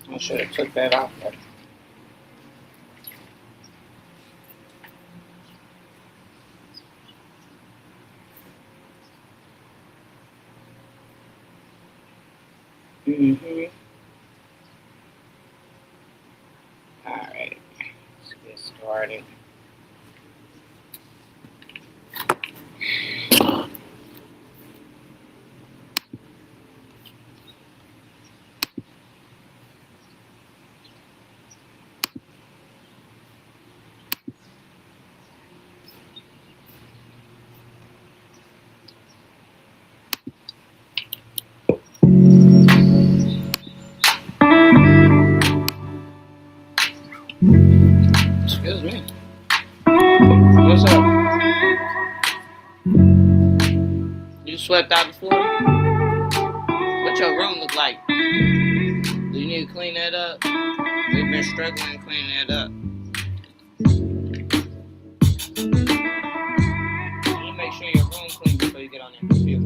I should have took that off. Mm-hmm. Alright, let's get started. Excuse me. What's up? You swept out the floor? What your room look like? Do you need to clean that up? We've been struggling cleaning that up. You need to make sure your room clean before you get on your computer.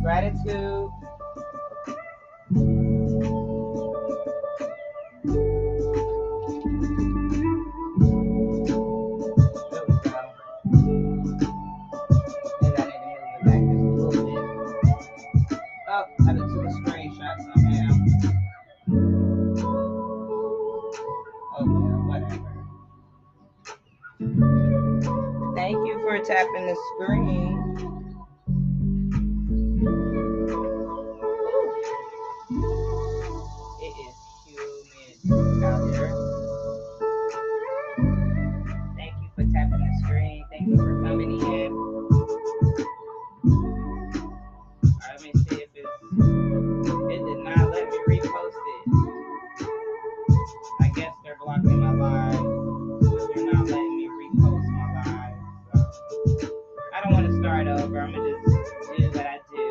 gratitude. Oh, I just took a screenshot somehow. Okay, whatever. Thank you for tapping the screen. It is humid out there. Thank you for tapping the screen. Thank you for coming in. Let me see if it did not let me repost it. I guess they're blocking my live. They're not letting me repost my live. So I don't want to start over. I'm going to just do what I do.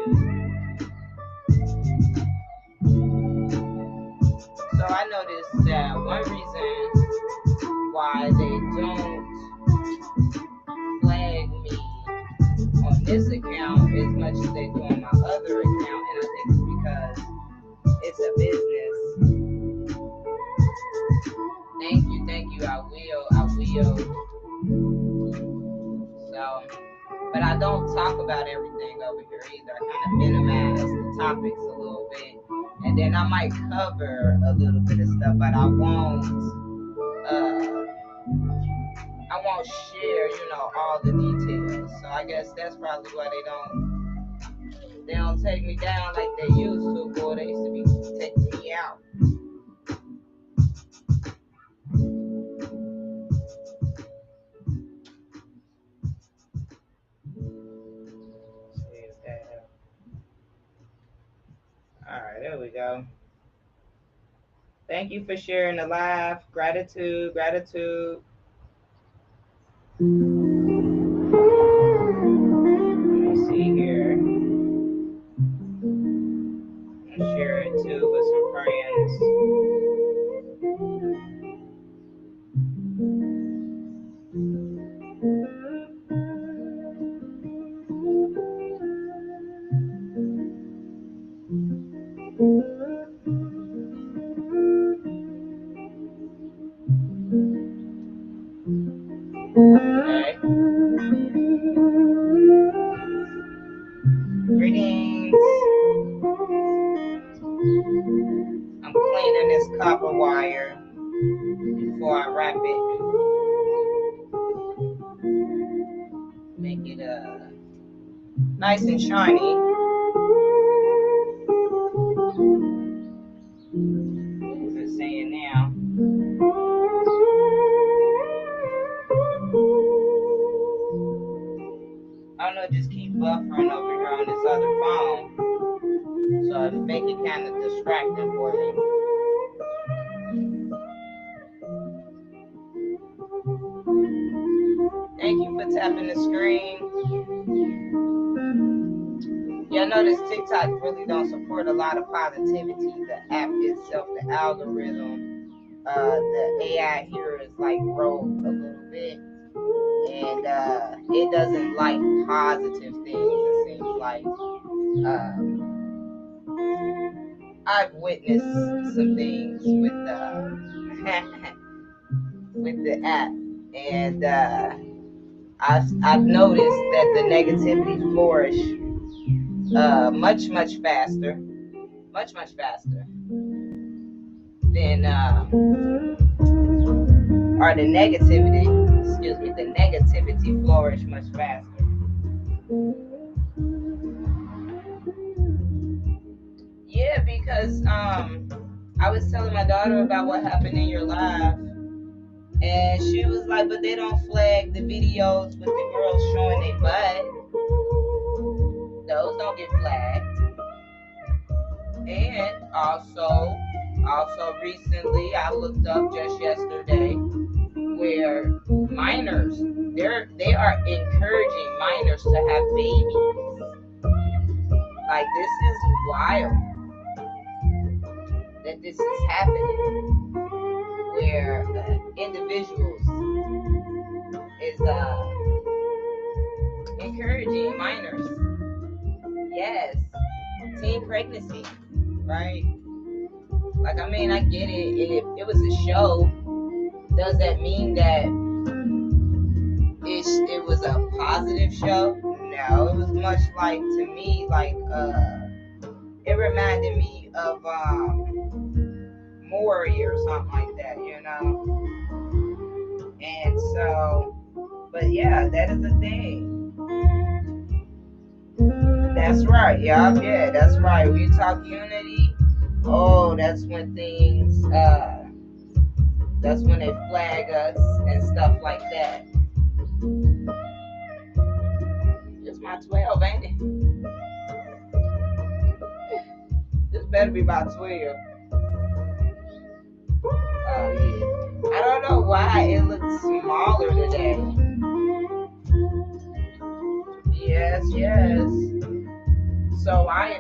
So I noticed that one reason why they don't flag me on this account as much as they do on my other account, and I think it's because it's a business. Thank you. I will. So, but I don't talk about everything over here either. I kind of minimize the topics a little bit, and then I might cover a little bit of stuff, but I won't share, all the details. So I guess that's probably why they don't take me down like they used to. Boy, they used to be taking me out. All right, there we go. Thank you for sharing the live. Gratitude. Let me see here. I'm gonna share it too with some friends. Okay. Greetings. I'm cleaning this copper wire before I wrap it. Make it nice and shiny. What is it saying now? I don't know, just keep buffering over here on this other phone. So it make it kind of distracting for me. Thank you for tapping the screen. Yeah, I notice TikTok really don't support a lot of positivity. The app itself, the algorithm, the AI here is like rogue a little bit. And it doesn't like positive things, it seems like. I've witnessed some things with with the app, and I've noticed that the negativity flourish much faster than or the negativity flourish much faster. Yeah, because I was telling my daughter about what happened in your live, and she was like, but they don't flag the videos with the girls showing their butt. Those don't get flagged. And also recently, I looked up just yesterday where minors, they are encouraging minors to have babies. Like, this is wild that this is happening, where individuals is encouraging minors. Yes, teen pregnancy, right? Like, I mean, I get it. If it was a show, does that mean that it was a positive show? No, it was much like, to me, like, it reminded me of Maury or something like that, you know? And so, but yeah, that is a thing. That's right, yeah, that's right. When you talk unity, oh, that's when things, that's when they flag us and stuff like that. It's my 12, ain't it? This better be about 12. Oh, yeah. I don't know why it looks smaller today. Yes. So I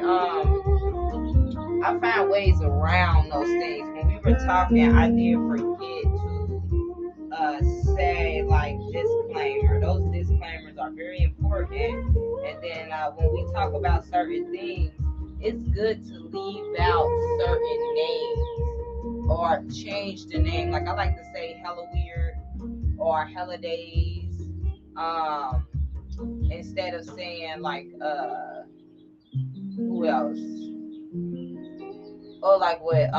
find ways around those things. When we were talking, I did forget to say, like, disclaimer. Those disclaimers are very important. And then when we talk about certain things, it's good to leave out certain names or change the name. Like, I like to say hella weird or hella days, instead of saying, like, who else? Or like what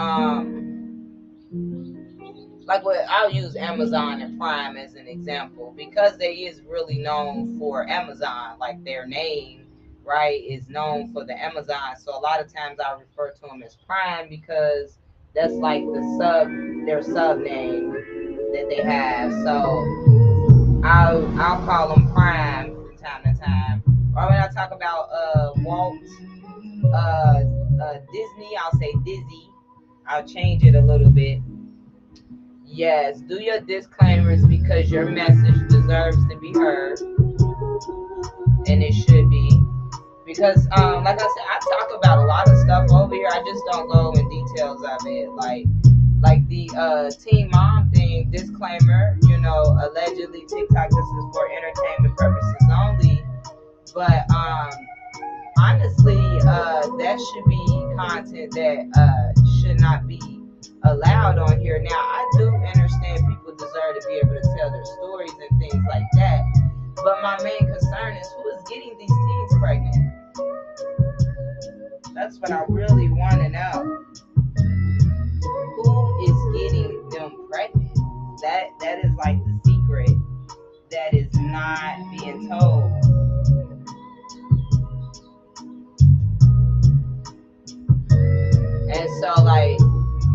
I'll use Amazon and Prime as an example, because they is really known for Amazon, like their name, right, is known for the Amazon. So a lot of times I refer to them as Prime because that's like their sub name that they have. So I'll call them Prime from time to time. Or when I talk about Walt Disney, I'll say Dizzy. I'll change it a little bit. Yes, do your disclaimers because your message deserves to be heard, and it should be. Because, like I said, I talk about a lot of stuff over here. I just don't go in details of it. Like the teen mom thing, disclaimer. You know, allegedly TikTok, this is for entertainment purposes only. But honestly, that should be content that should not be allowed on here. Now, I do understand people deserve to be able to tell their stories and things like that, but my main concern is who is getting these teens pregnant. That's what I really want to know. Who is getting them pregnant? That is like the secret that is not being told. And so, like,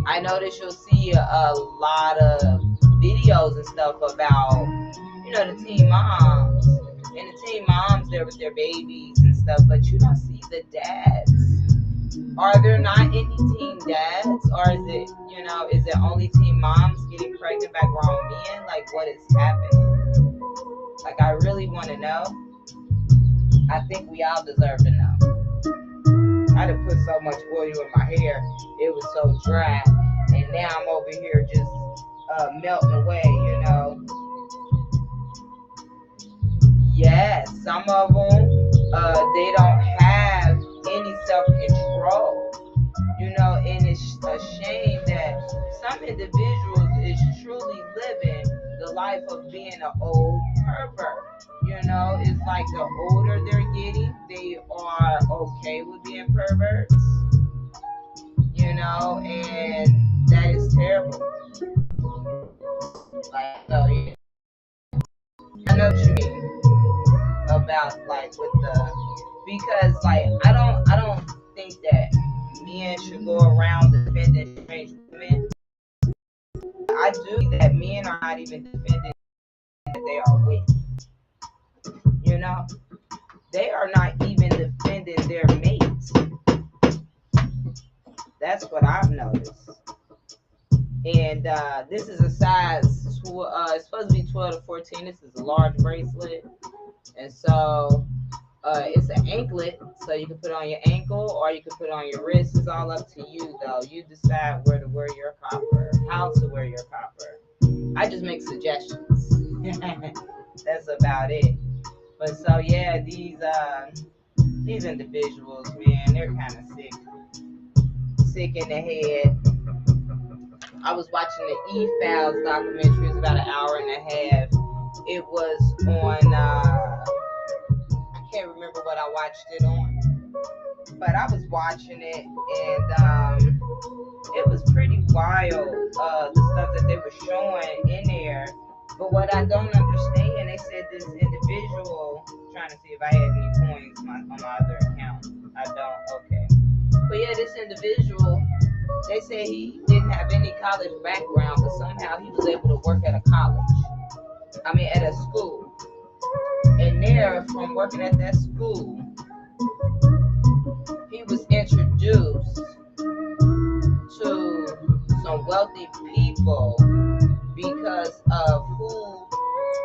I notice you'll see a lot of videos and stuff about, you know, the teen moms. And the teen moms there with their babies and stuff, but you don't see the dads. Are there not any teen dads? Or is it, you know, is it only teen moms getting pregnant by grown men? Like, what is happening? Like, I really want to know. I think we all deserve to know. I done put so much oil in my hair, it was so dry, and now I'm over here just melting away, you know. Yes, some of them, they don't have any self-control, you know, and it's a shame that some individuals is truly living the life of being an old pervert. You know, it's like the older they're getting, they are okay with being perverts. You know, and that is terrible. Like, so, yeah. I know what you mean about, like, with the, because, like, I don't think that men should go around defending strange women. I do think that men are not even defending that they are with. You know, they are not even defending their mates. That's what I've noticed. And this is a size, it's supposed to be 12 to 14. This is a large bracelet. And so it's an anklet, so you can put it on your ankle or you can put it on your wrist. It's all up to you, though. You decide where to wear your copper, how to wear your copper. I just make suggestions. That's about it. But so, yeah, these these individuals, man, they're kind of sick in the head. I was watching the E-Files documentary. It's about an hour and a half. It was on, I can't remember what I watched it on, but I was watching it, and it was pretty wild, the stuff that they were showing in there. But what I don't understand, they said this individual, trying to see if I had any coins on my other account. I don't, okay. But yeah, this individual, they said he didn't have any college background, but somehow he was able to work at a college. At a school. And there, from working at that school, he was introduced to some wealthy people because of who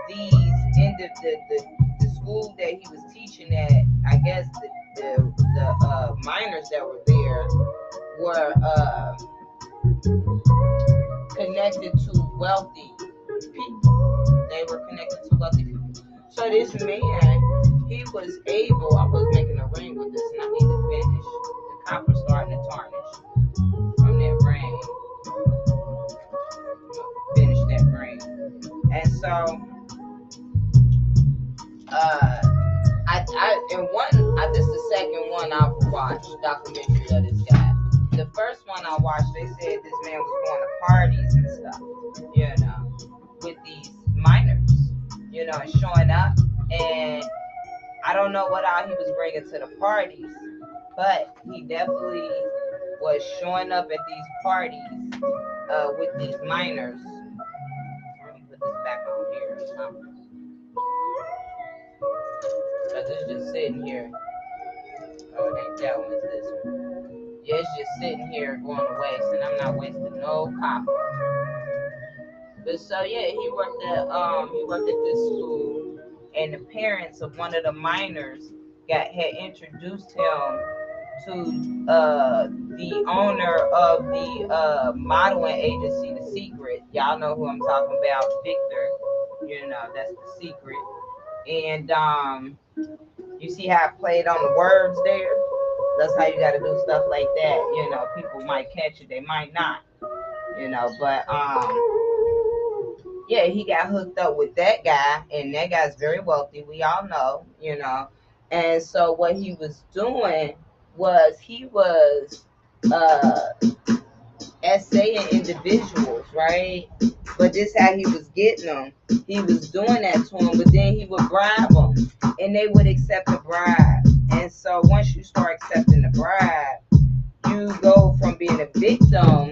these the school that he was teaching at. I guess the minors that were there were connected to wealthy people. They were connected to wealthy people. So this man, he was able. I was making a ring with this, and I need to finish. The copper's starting to tarnish from that ring. Finish that ring. And so, this is the second one I've watched, documentary of this guy. The first one I watched, they said this man was going to parties and stuff, with these minors, and showing up. And I don't know what all he was bringing to the parties, but he definitely was showing up at these parties with these minors. Let me put this back on here. Because it's just sitting here. Oh, it ain't that one, it's this one. Yeah, it's just sitting here going to waste, and I'm not wasting no copper. But so yeah, he worked at this school, and the parents of one of the minors had introduced him to the owner of the modeling agency, The Secret. Y'all know who I'm talking about, Victor. That's The Secret. And you see how I played on the words there? That's how you got to do stuff like that. People might catch it, they might not. But yeah, he got hooked up with that guy, and that guy's very wealthy. We all know, And so what he was doing was he was essaying individuals, right? But this how he was getting them. He was doing that to them, but then he would bribe them, and they would accept the bribe. And so once you start accepting the bribe, you go from being a victim,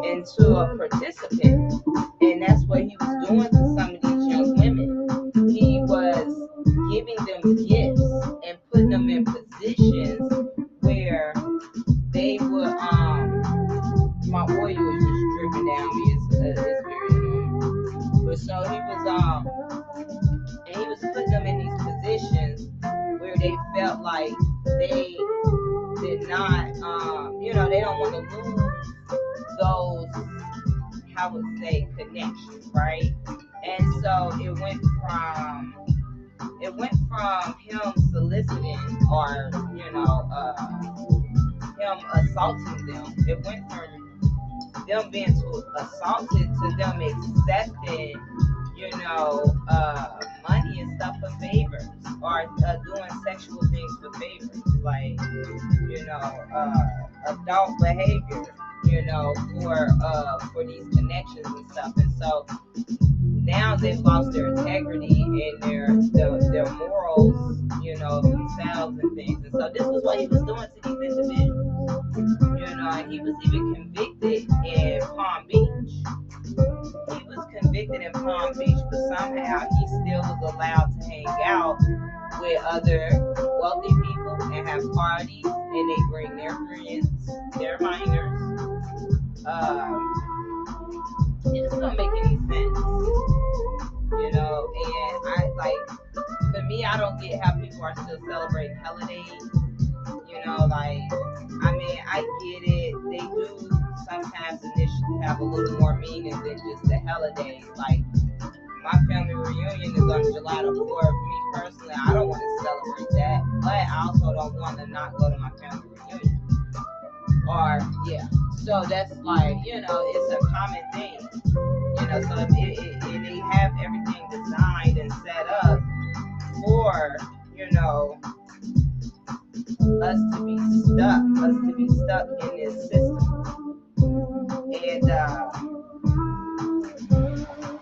into a participant. And that's what he was doing to some of these young women. He was giving them gifts and putting them in positions where they would my oil is just dripping down me. It's very annoying. But so he was putting them in these positions where they felt like they did not they don't want to lose those, I would say, connections, right? And so it went from him soliciting or him assaulting them. It went from them being assaulted to them accepting money and stuff for favors, or doing sexual things for favors, like adult behavior, for these connections and stuff. And so now they've lost their integrity and their morals, of themselves and things. And so this is what he was doing to these individuals, and he was even convicted in Palm Beach. He was convicted in Palm Beach, but somehow he still was allowed to hang out with other wealthy people and have parties, and they bring their friends, their minors. It just don't make any sense, and for me, I don't get how people are still celebrating holidays. I get it. They do sometimes initially have a little more meaning than just the holidays. Like my family reunion is on July the 4th. Me personally, I don't want to celebrate that, but I also don't want to not go to my family reunion. Or, yeah. So that's like, it's a common thing. So they have everything designed and set up for, us to be stuck in this system. And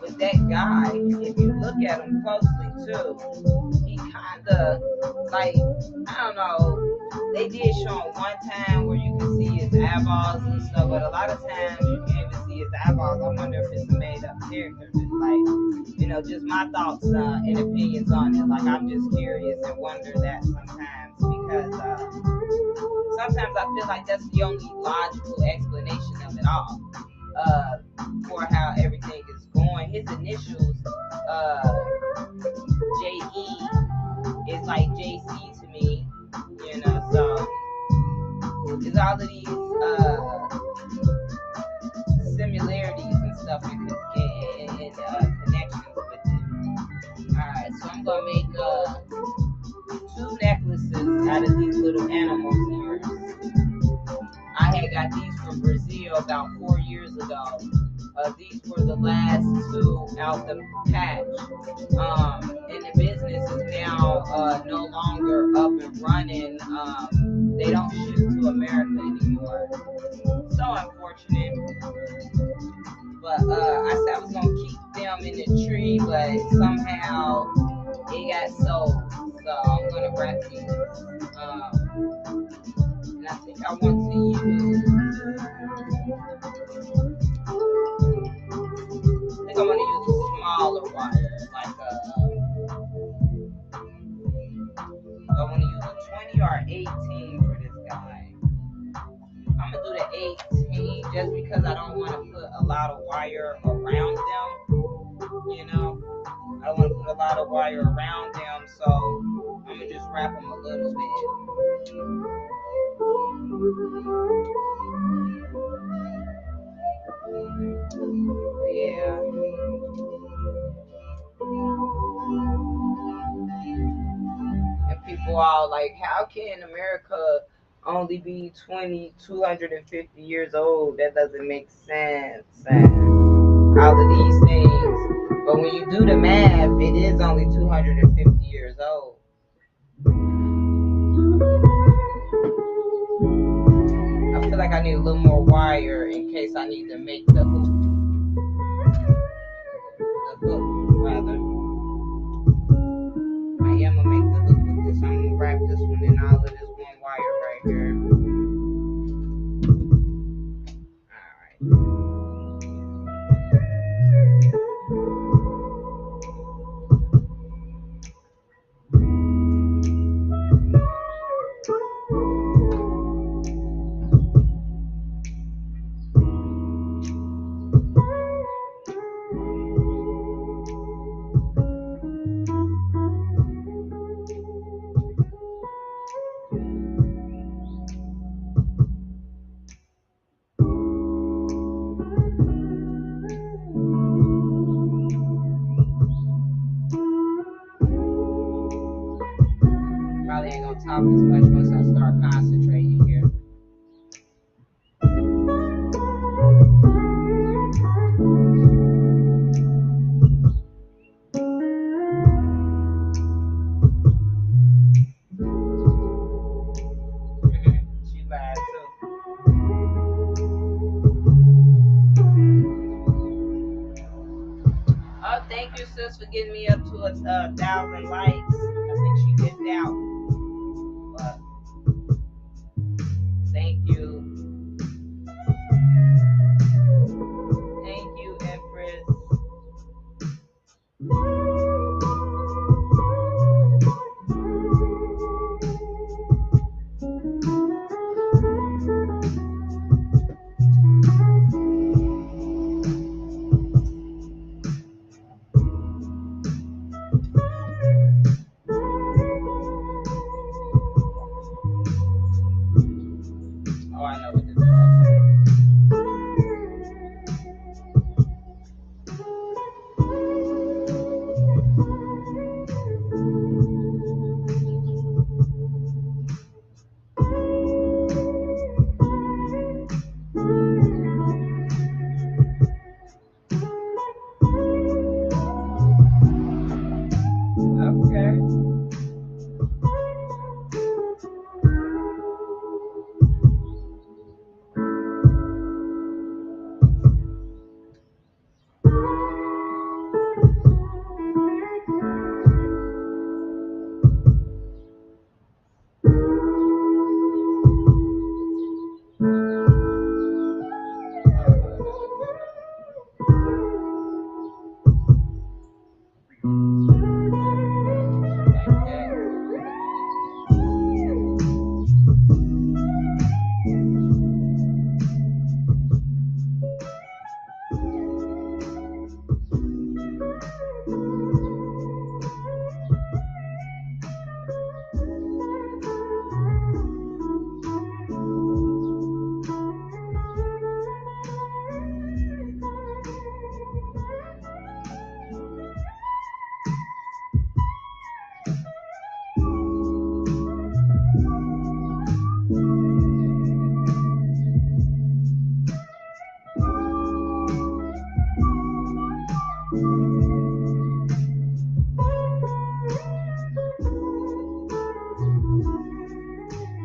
with that guy, if you look at him closely too, he kind of like, I don't know, they did show him one time where you can see his eyeballs and stuff, but a lot of times you can't even see his eyeballs. I wonder if it's a made up character. Just like, just my thoughts and opinions on it. Like, I'm just curious and wonder that sometimes, because sometimes I feel like that's the only logical explanation of it all, for how everything is going. His initials, J.E., is like J.C. to me, so there's all of these similarities and stuff and connections with it. Alright, so I'm going to make 2 necklaces out of these little animals here. I had got these from Brazil about 4 years ago. These were the last 2 out the patch. And the business is now no longer up and running. They don't ship to America anymore. So unfortunate. But I said I was going to keep them in the tree, but somehow it got sold. So I'm going to wrap these. And I think I want to use, I'm going to use a smaller wire, like I want to use a 20 or 18 for this guy. I'm going to do the 18 just because I don't want to put a lot of wire around them, I don't want to put a lot of wire around them, so I'm going to just wrap them a little bit. Yeah. And people all like, how can America only be 250 years old? That doesn't make sense. And all of these things. But when you do the math, it is only 250 years old. I feel like I need a little more wire in case I need to make the hook. Rather. I am gonna make the hook with this. I'm gonna wrap this one in all of this one wire right here. Alright. Probably ain't gonna talk as much once I start concentrating here. She lied too. Oh, thank you, sis, for getting me up to 1,000 likes. I think she dipped out. But thank you. Thank you, Empress.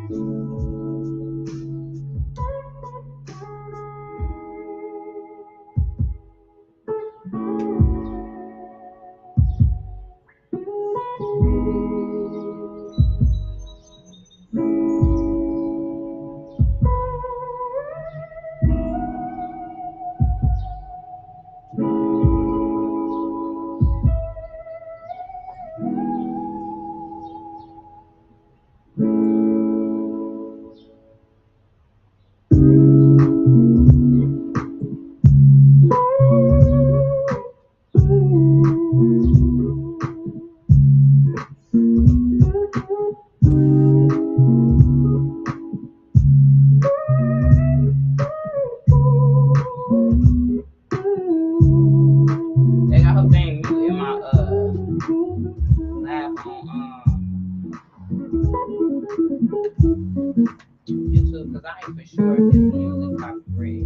Hey, I hope they ain't muting my laugh on YouTube, because I ain't for sure if this music copyright.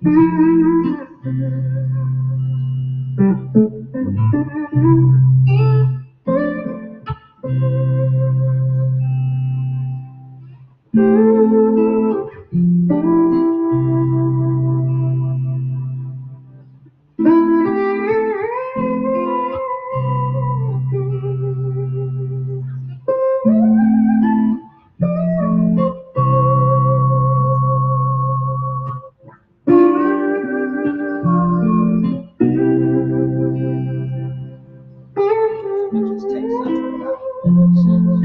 Just take something out. That makes sense.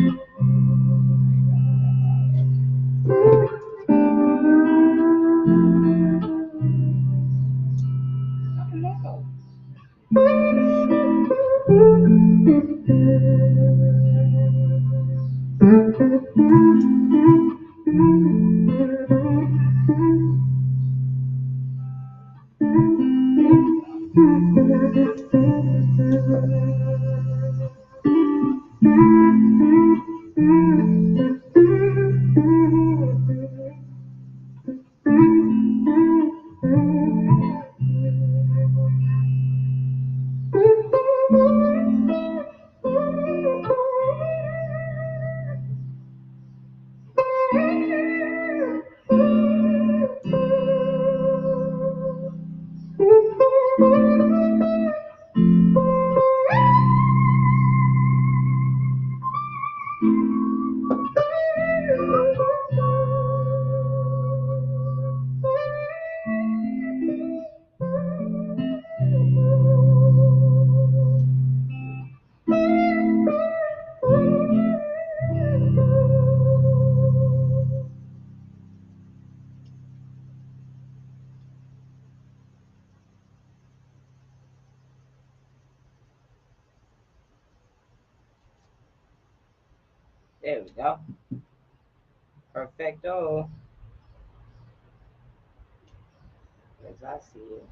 There we go. Perfecto. As I see it.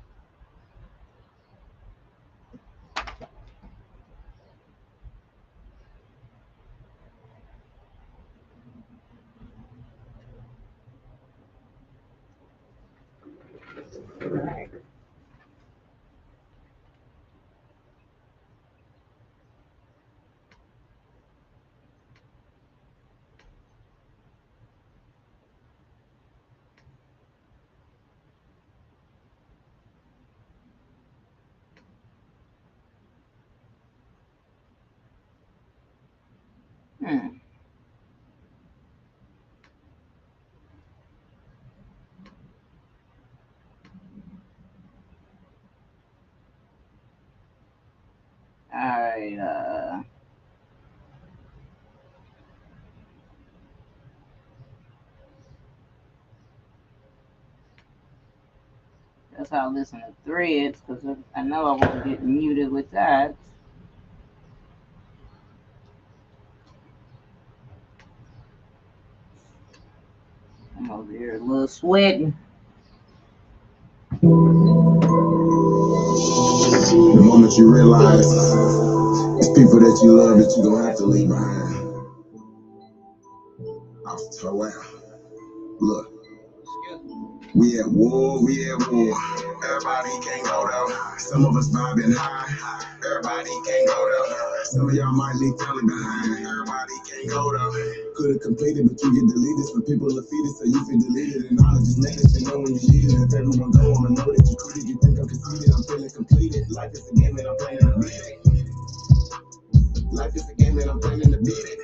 All right. All right. That's how I listen to threads, because I know I wasn't getting muted with that. I'm over here a little sweating. The moment you realize it's people that you love that you're gonna have to leave behind. Oh wow. Look. We at war. Everybody can't go there. Some of us vibing high. Everybody can't go there. Some of y'all might leave family behind. Everybody can't go there. Could've completed, but you get deleted. Some people are defeated, so you feel deleted. And knowledge is needed to know when you need it. If everyone go on, I know that you treated. You think I'm conceited, I'm feeling completed. Life is a game and I'm playing to beat it. Life is a game and I'm playing to beat it.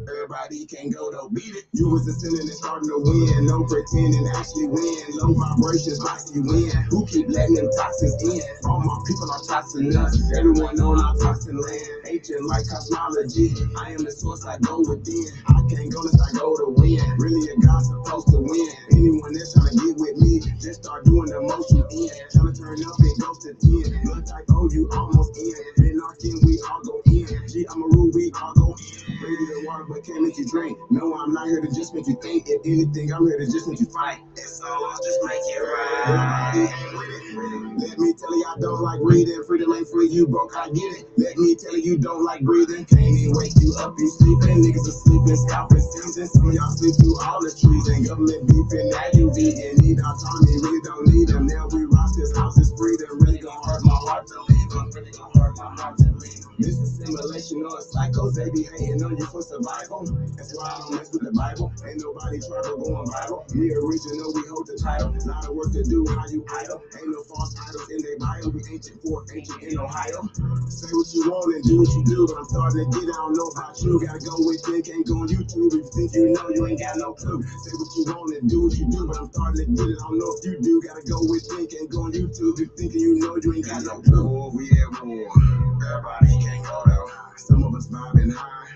Everybody can't go though, beat it. You was ascending and starting to win. No pretending, actually win. Low vibrations, box you win. Who keep letting them toxins in? All my people are toxin us. Everyone on our toxin land. Ancient like cosmology. I am the source, I go within. I can't go unless I go to win. Really a God supposed to win. Anyone that's trying to get with me, just start doing the motion in. Trying to turn up and go to 10. Blood type O, you almost in. Been knocking, we all go in. G, I'm a rule, we all go in. Baby, water, but can't make you drink. No, I'm not here to just make you think. If anything, I'm here to just make you fight. It's all just make it right. Everybody ain't with it. Let me tell you, I don't like breathing. Freedom ain't free, you broke, I get it. Let me tell you, don't like breathing. Can't even wake you up, you sleeping. Niggas are sleeping, scalping season. Some of y'all sleep through all the trees. And government beefing, now you vegan. Need autonomy, really don't need them. Now we rock this house, is freedom. Really gon' hurt my heart to leave them. Really gon' hurt my heart to leave them. This is simulation on psychos. They be hating on you for survival. That's why I don't mess with the Bible. Ain't nobody trouble going viral. We original, we hold the title. Lot of work to do, how you idle. Ain't no false idols in their bio. We ancient for ancient in Ohio. Say what you want and do what you do, but I'm starting to get, I don't know about you. Gotta go with it, can't go on YouTube. If you think you know, you ain't got no clue. Say what you want and do what you do, but I'm starting to get it, I don't know if you do. Gotta go with it, can't go on YouTube. If you thinking you know, you ain't got no clue. We at war. Everybody can't go though. Some of us vibing high.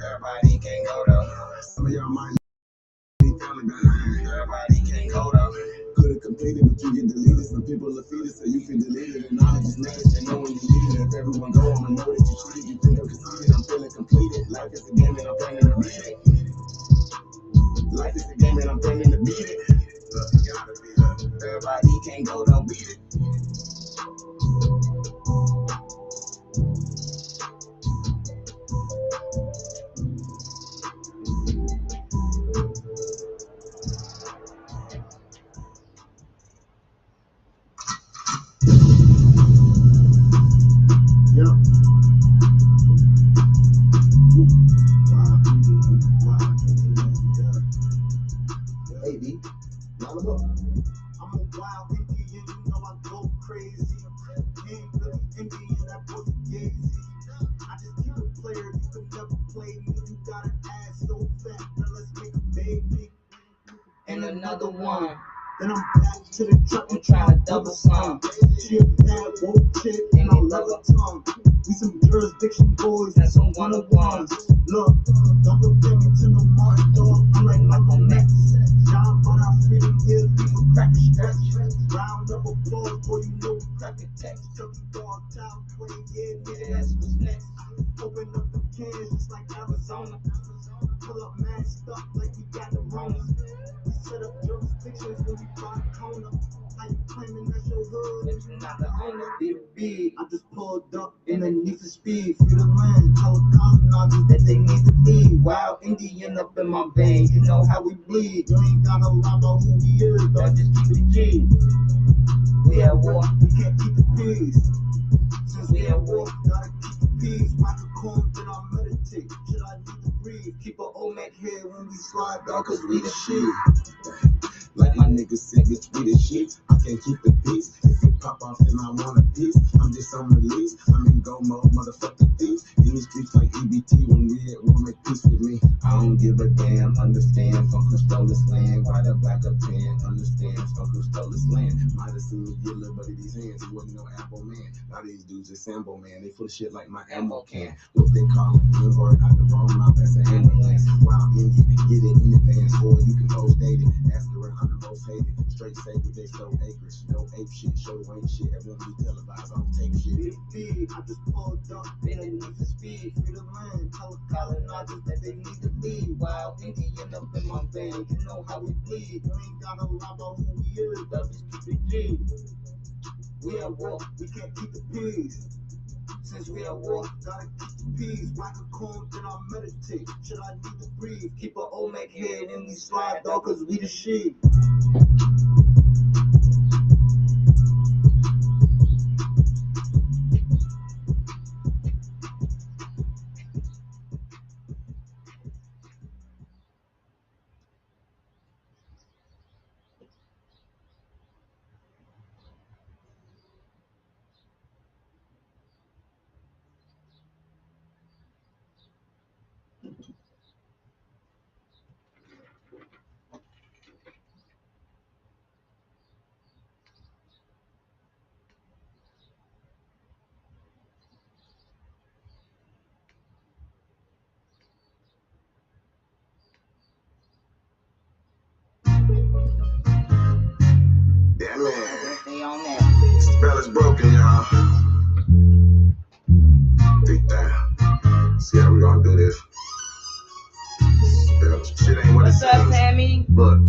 Everybody can't go though. Some of y'all might be family behind. Everybody can't go though. Could've completed, but you get deleted. Some people are feeded, so you feel deleted. And knowledge is knowledge, they know when you need it. If everyone go, I'ma know that you cheated. You think I'm conceited, I'm feeling completed. Life is a game and I'm planning to beat it. Life is a game and I'm planning to beat it. Look, you gotta beat it. Everybody can't go, don't beat it. Hey, D. I'm a wild Indian, you know I go crazy. Ain't really Indian, that wasn't Yeezy. I just keep a player, you can never play me. You got an ass so fat, now let's make a baby. And another one. Then I'm back to the truck and try to double sum. She a bad woke chick and I love her tongue. We some jurisdiction boys and some one-on-ones. Look, don't compare me to no Martin dog. I'm like Michael Max. John, but I'm freedom here, people crack a stretch. Round of applause, boy, you know we crack a text. Chucky dog, town, 20 years, nigga, that's what's next. Open up the cans just like Arizona. Pull up mad stuff like we got the Rona. We set up jurisdictions when we find a corner. How you claiming that's your hood if you're not the owner? B, I just pulled up in the need for speed. Free the land, tell the colonizers that they need to leave. Wild Indian up in my veins, you know how we bleed. You ain't gotta lie about who we is, but just keep it G. We at war, we can't keep the peace. Since we at war, gotta keep the peace. Whack a corn, then I meditate. Should I need to breathe? Keep an Olmec here when we slide down, cause we the shit. Like my niggas said, bitch, we the shit. I can't keep the peace. If it pop off, then I want a piece. I'm just on release. I'm in go mode, motherfucker thieves. In these streets like EBT, when we at war, make peace with me. I don't give a damn, understand. From who stole this land, why the black up tan? Understand, from who stole this land. Might have seen me get a little buddy these hands. He wasn't no Apple man. Now these dudes just Sambo man. They full of shit like my ammo can. What they call it? Inward out the wrong mouth, that's an ambulance. Wild Indian, get it in advance, or you can post date it. Ask around, I'm the most hated. Straight sacred, they stole acres. No ape shit, show ain't shit. Everyone be televised, I don't take shit. I just pulled up in a need for speed. Free the land, tell the colonizers that they need to leave. Wild Indian up in my vein, you know how we bleed. You ain't gotta lie about who we is, but just keep it G. We at war, we can't keep the peace. Since we at war, gotta keep the peace. Whack a corn, then I meditate. Should I need to breathe? Keep an Olmec head and we slide dog, cause we the shit. Damn it. Stay on that. Spell is broken, y'all. Big down. See how we gonna do this. Spell shit ain't what it What's up, seems. Sammy? Look.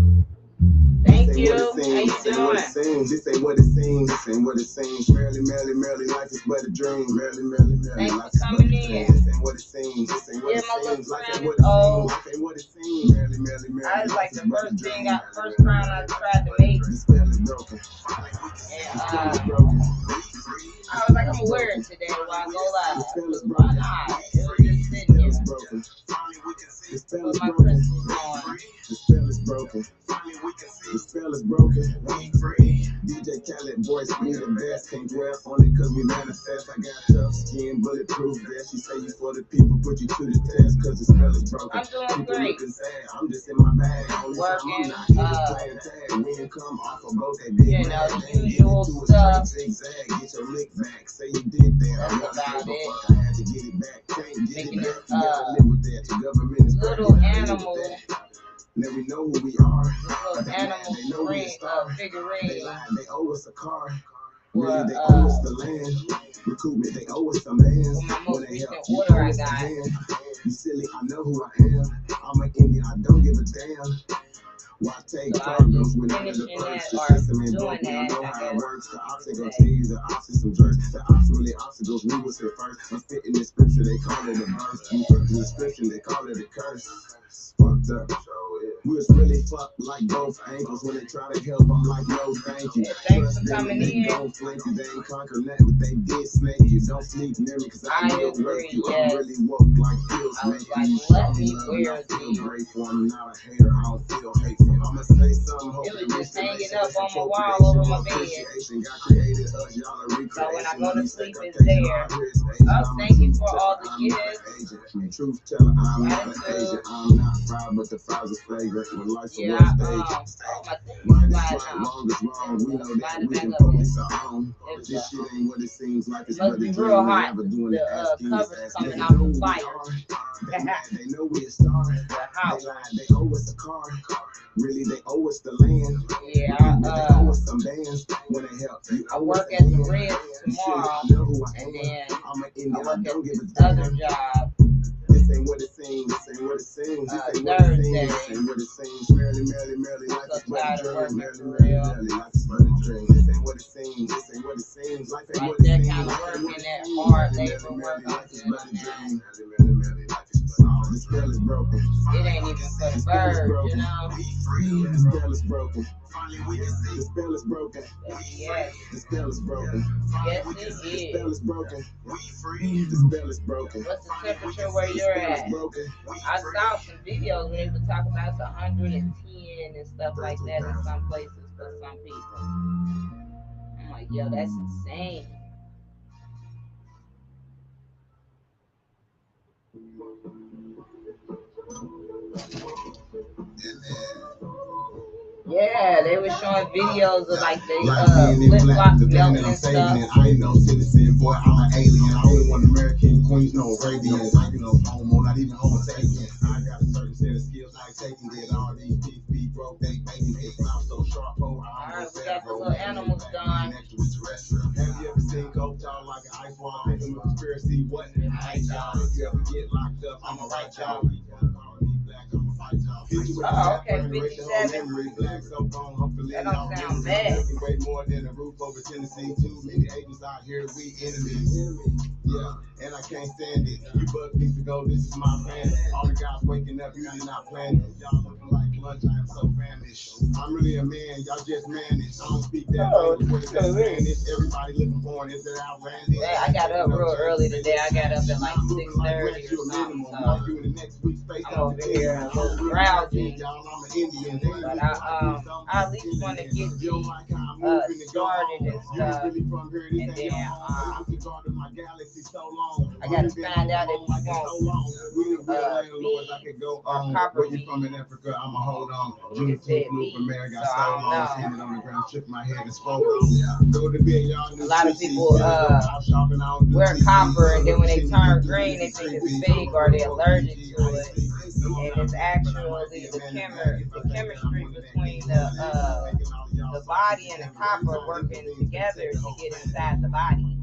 Thank you. seems. This ain't what it seems. This ain't what it seems. This ain't what it seems. Merrily, merrily, merrily, life is but a dream. Merrily, merrily, merrily, life is but a dream. This ain't what it seems. This ain't what it seems. Life ain't what it seems. Life ain't what it seems. Merrily, merrily, merrily. I was like the first crown I tried to make. The spell is broken. And The spell is broken. I was like, I'm gonna wear it today while I go live. The spell is Why broken. not? It was just sitting here The spell with is my broken. crystals on. The spell is broken. The spell is broken. DJ Khaled voice me the best. Can't dwell on it cause we manifest. I got tough skin, bulletproof vest. She say you for the people, put you to the test cause the spell is broken. I'm doing People great. looking sad. I'm just in my bag. Only Working, time I'm not here playing tag. We ain't come off of both that big you know, bag. the usual stuff. Zigzag, get your lick back. Say you did that. That's I'm not about give a it. fuck. I had to get it back. Can't get Making it this, back. You gotta live with that. The government is little crazy. animal, Now we know who we are. this little animal They know we a star. They figurine. lie, they owe us a car. Or, Really, they owe us the land. Recruitment, they owe us some lands. my When most they help, recent you order owe I us a got. hand. You silly, I know who I am. I'm an Indian, I don't give a damn. Why take So I cargoes was when just none of the finishing first? that The or system ain't doing broke, you that, know I how it guess. works. The ops ain't gonna tell you the ops is some jerks. The ops really obstacles, we was here first. I'm spitting the scripture, they call it a verse. You took the description, they call it a curse. Fucked up. We was really fucked like both ankles. When they try to help, I'm like, no, thank you. Yeah, thanks Trust for them coming and they in. don't flank you. They ain't conquer nothing, but they did snake you. Don't sleep near me, cause I I will agree, wake you. yes. I'm really woke like pills, I was making like, you let show me love. wear And I feel these. grateful. I'm not a hater, I don't feel hateful. I'ma say something, It hopefully was just hanging restoration. up on my wall Appropriation, over my bed. appreciation. God created us, y'all are recreation. So when I go to You sleep, stack up it's case, there. y'all hear it's Asian. Oh, I'm a thank you truth for all teller, the I'm not an gifts. agent. Truth teller, I'm not an Gratitude. agent. I'm not fried, but the fries are flagrant. When life's a Yeah, world stage. oh, my thing Right is is sliding right, out. wrong is wrong. We know Slide that it we back can up there. police our own. There we This go. shit ain't what it seems like. It's Must but be a real dream. hot. Never doing The the asking. cover's coming They out know the who we fire. are. They know we a star. The They house. lie, they owe us a car. Really, they owe us the land. Yeah, They owe us some bands. When they help, you I owe work us a at the hand. Reds You see, tomorrow, I know who I and am. then I'm an I Indian. I work at don't give a this other damn. job This ain't what it seems. This ain't what it seems. This ain't what it Thursday. seems. This ain't what it seems. Merrily, merrily, merrily, life So is but a tired of dream. working Merrily, for merrily, real. merrily, life is but a dream. This ain't what it seems. This ain't what it seems. Life ain't Like what it that seems. kind of Life work ain't what and it that seems. hard Merrily, labor merrily, work merrily, I'm life is doing but a now. dream. Merrily, merrily, merrily, life is but a dream. The spell is broken. It ain't even for the The spell is birds, you broken. know? The spell is broken. The spell is broken. Yes, The spell is broken. yes The spell it is. is broken. The spell is broken. What's the temperature where you're The spell is at? broken. I saw some videos when they were talking about the 110 and stuff like that in some places for some people. I'm like, yo, that's insane. Yeah, they were showing videos of like they flip flops melting and stuff. I ain't no citizen, boy, I'm an alien. I only want American queens, no Arabians. You know, homo, not even homo sapien. I got a certain set of skills I taking it. All these people be broke, they making it. I'm so sharp, oh, Alright, we got the little animals done. Have you ever seen coke y'all like an ice wall? Make them a conspiracy, what? I y'all. If you ever get locked up, I'ma write y'all. Oh, okay, 57. That don't sound bad. Way more than a roof over Tennessee. Too many agents out here, we enemies. Yeah, and I can't stand it. You bug need to go, this is my plan. All the guys waking up, you did not plan it. Y'all looking like lunch, I am so famished. I'm really a man, y'all just managed. I don't speak that language, what is that Spanish? Everybody looking for it, is it outlandish? Yeah, I got up real early today. I got up at like 6:30 or something, so I'm over here a little drowsy. But I at least want to get these started and stuff, and then I gotta find out if you want beads or copper beads. I'ma hold on. It said beads, so I don't know. On the ground, shook my head and spoke on. Go to bed, y'all. A lot of people wear copper, and then when they turn green, they think it's fake or they're allergic to it. And it's actually the chemistry between the body and the copper working together to get inside the body.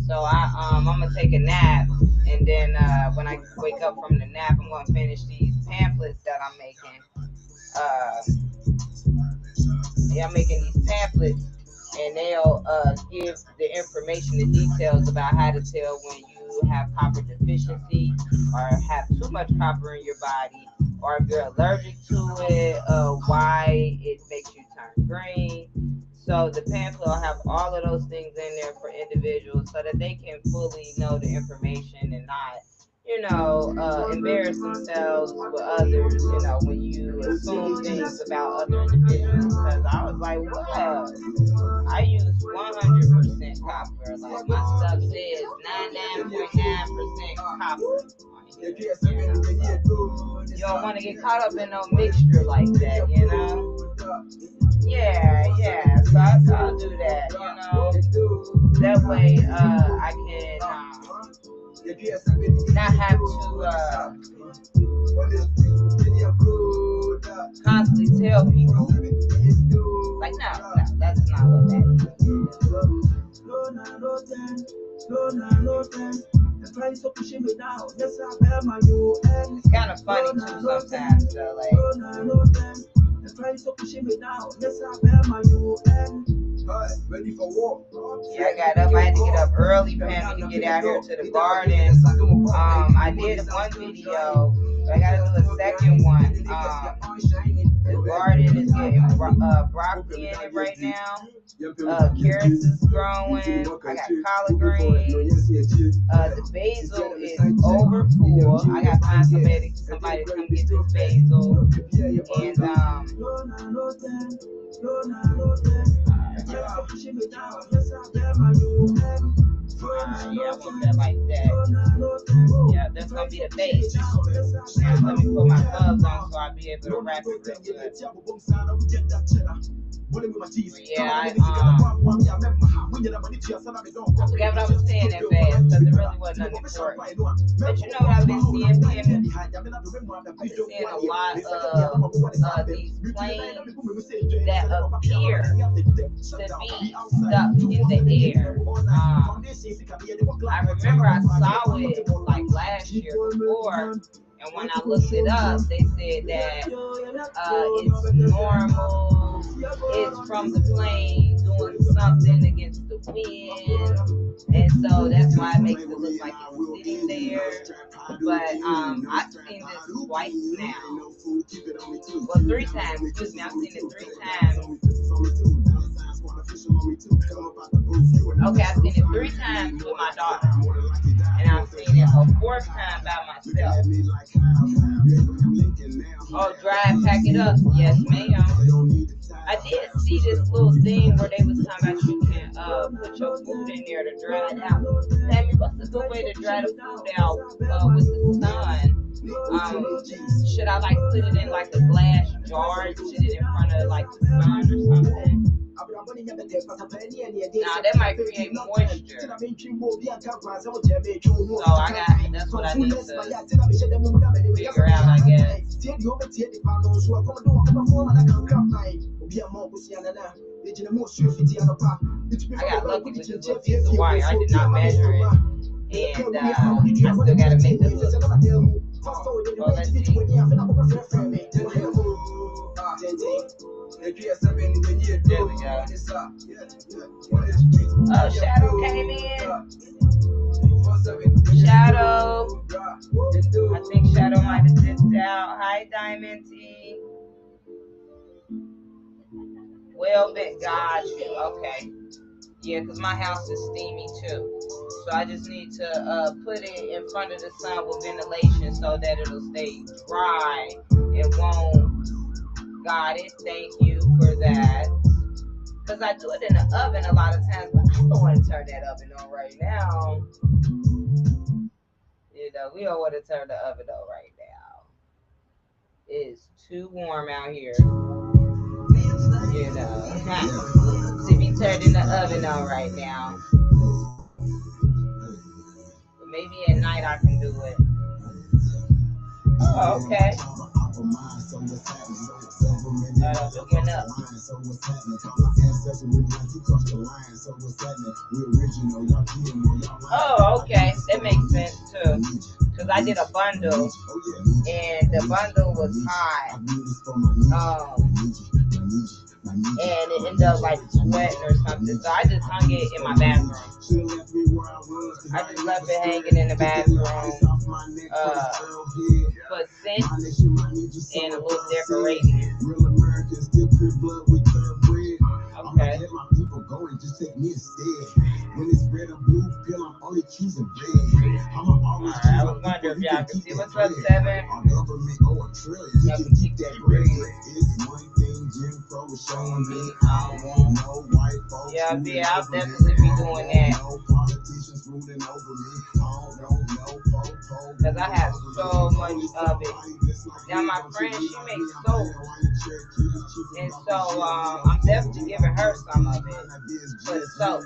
So I'm gonna take a nap, and then when I wake up from the nap, I'm gonna finish these pamphlets that I'm making. I'm making these pamphlets, and they'll give the information, the details about how to tell when you have copper deficiency or have too much copper in your body, or if you're allergic to it, why it makes you turn green. So the pamphlet will have all of those things in there for individuals so that they can fully know the information and not, embarrass themselves with others, when you assume things about other individuals. Because I was like, well, I use 100% copper. Like, my stuff says 99.9% copper. You don't want to get caught up in no mixture like that, Yeah. So I'll do that, That way, I can not have to constantly tell people. Like, no, that's not what that is. It's kind of funny too sometimes, though, like. Yeah, I got up. I had to get up early, Pammy, to get out here to the garden. I did one video, but I gotta do a second one. The garden is getting broccoli in it right now. Carrots is growing. I got collard greens. The basil is over full. I got to find somebody to come get this basil. And yeah, I want that like that. Yeah, that's gonna be the base. Now let me put my gloves on so I'll be able to wrap it real good. Yeah, I forgot what I was saying that fast because it really wasn't nothing important. But you know what I've been seeing, I've been seeing a lot of these planes that appear to be stuck in the air. I remember I saw it like last year before, and when I looked it up, they said that it's normal. It's from the plane doing something against the wind, and so that's why it makes it look like it's sitting there. But I've seen this twice now. Well, 3 times. Excuse me, I've seen it 3 times. Okay, I've seen it 3 times with my daughter, and I've seen it a 4th time by myself. Oh, dry, pack it up. Yes, ma'am. I did see this little thing where they was talking about you can put your food in there to dry it out. Sammy, what's a good way to dry the food out with the sun? Should I like put it in like a glass jar and sit it in front of like the sun or something? Nah, that might create moisture. So that's what I need to figure out, I guess. I got lucky with this little piece of wire. I did not measure it. And I still got to make this look. Well, let's see. There we go. Oh, Shadow came in. Shadow. I think Shadow might have dipped out. Hi, Diamond T. Well, got you. Okay. Yeah, because my house is steamy too. So I just need to put it in front of the sun with ventilation so that it'll stay dry. It won't. Got it. Thank you for that. Because I do it in the oven a lot of times, but I don't want to turn that oven on right now. We don't want to turn the oven on right now. It's too warm out here. To be turning the oven on right now. But maybe at night I can do it. Oh, okay. Looking up. Oh, okay. That makes sense too. Because I did a bundle and the bundle was high. and it ended up like sweating or something. So I just hung it in my bathroom. I just left it hanging in the bathroom. Put scent and a little decoration. Okay. I was wondering if y'all can see what's up, 7. Yeah, I'll definitely be doing that. Because I have so much of it. Now my friend, she makes soap. And so I'm definitely giving her some of it for the soap.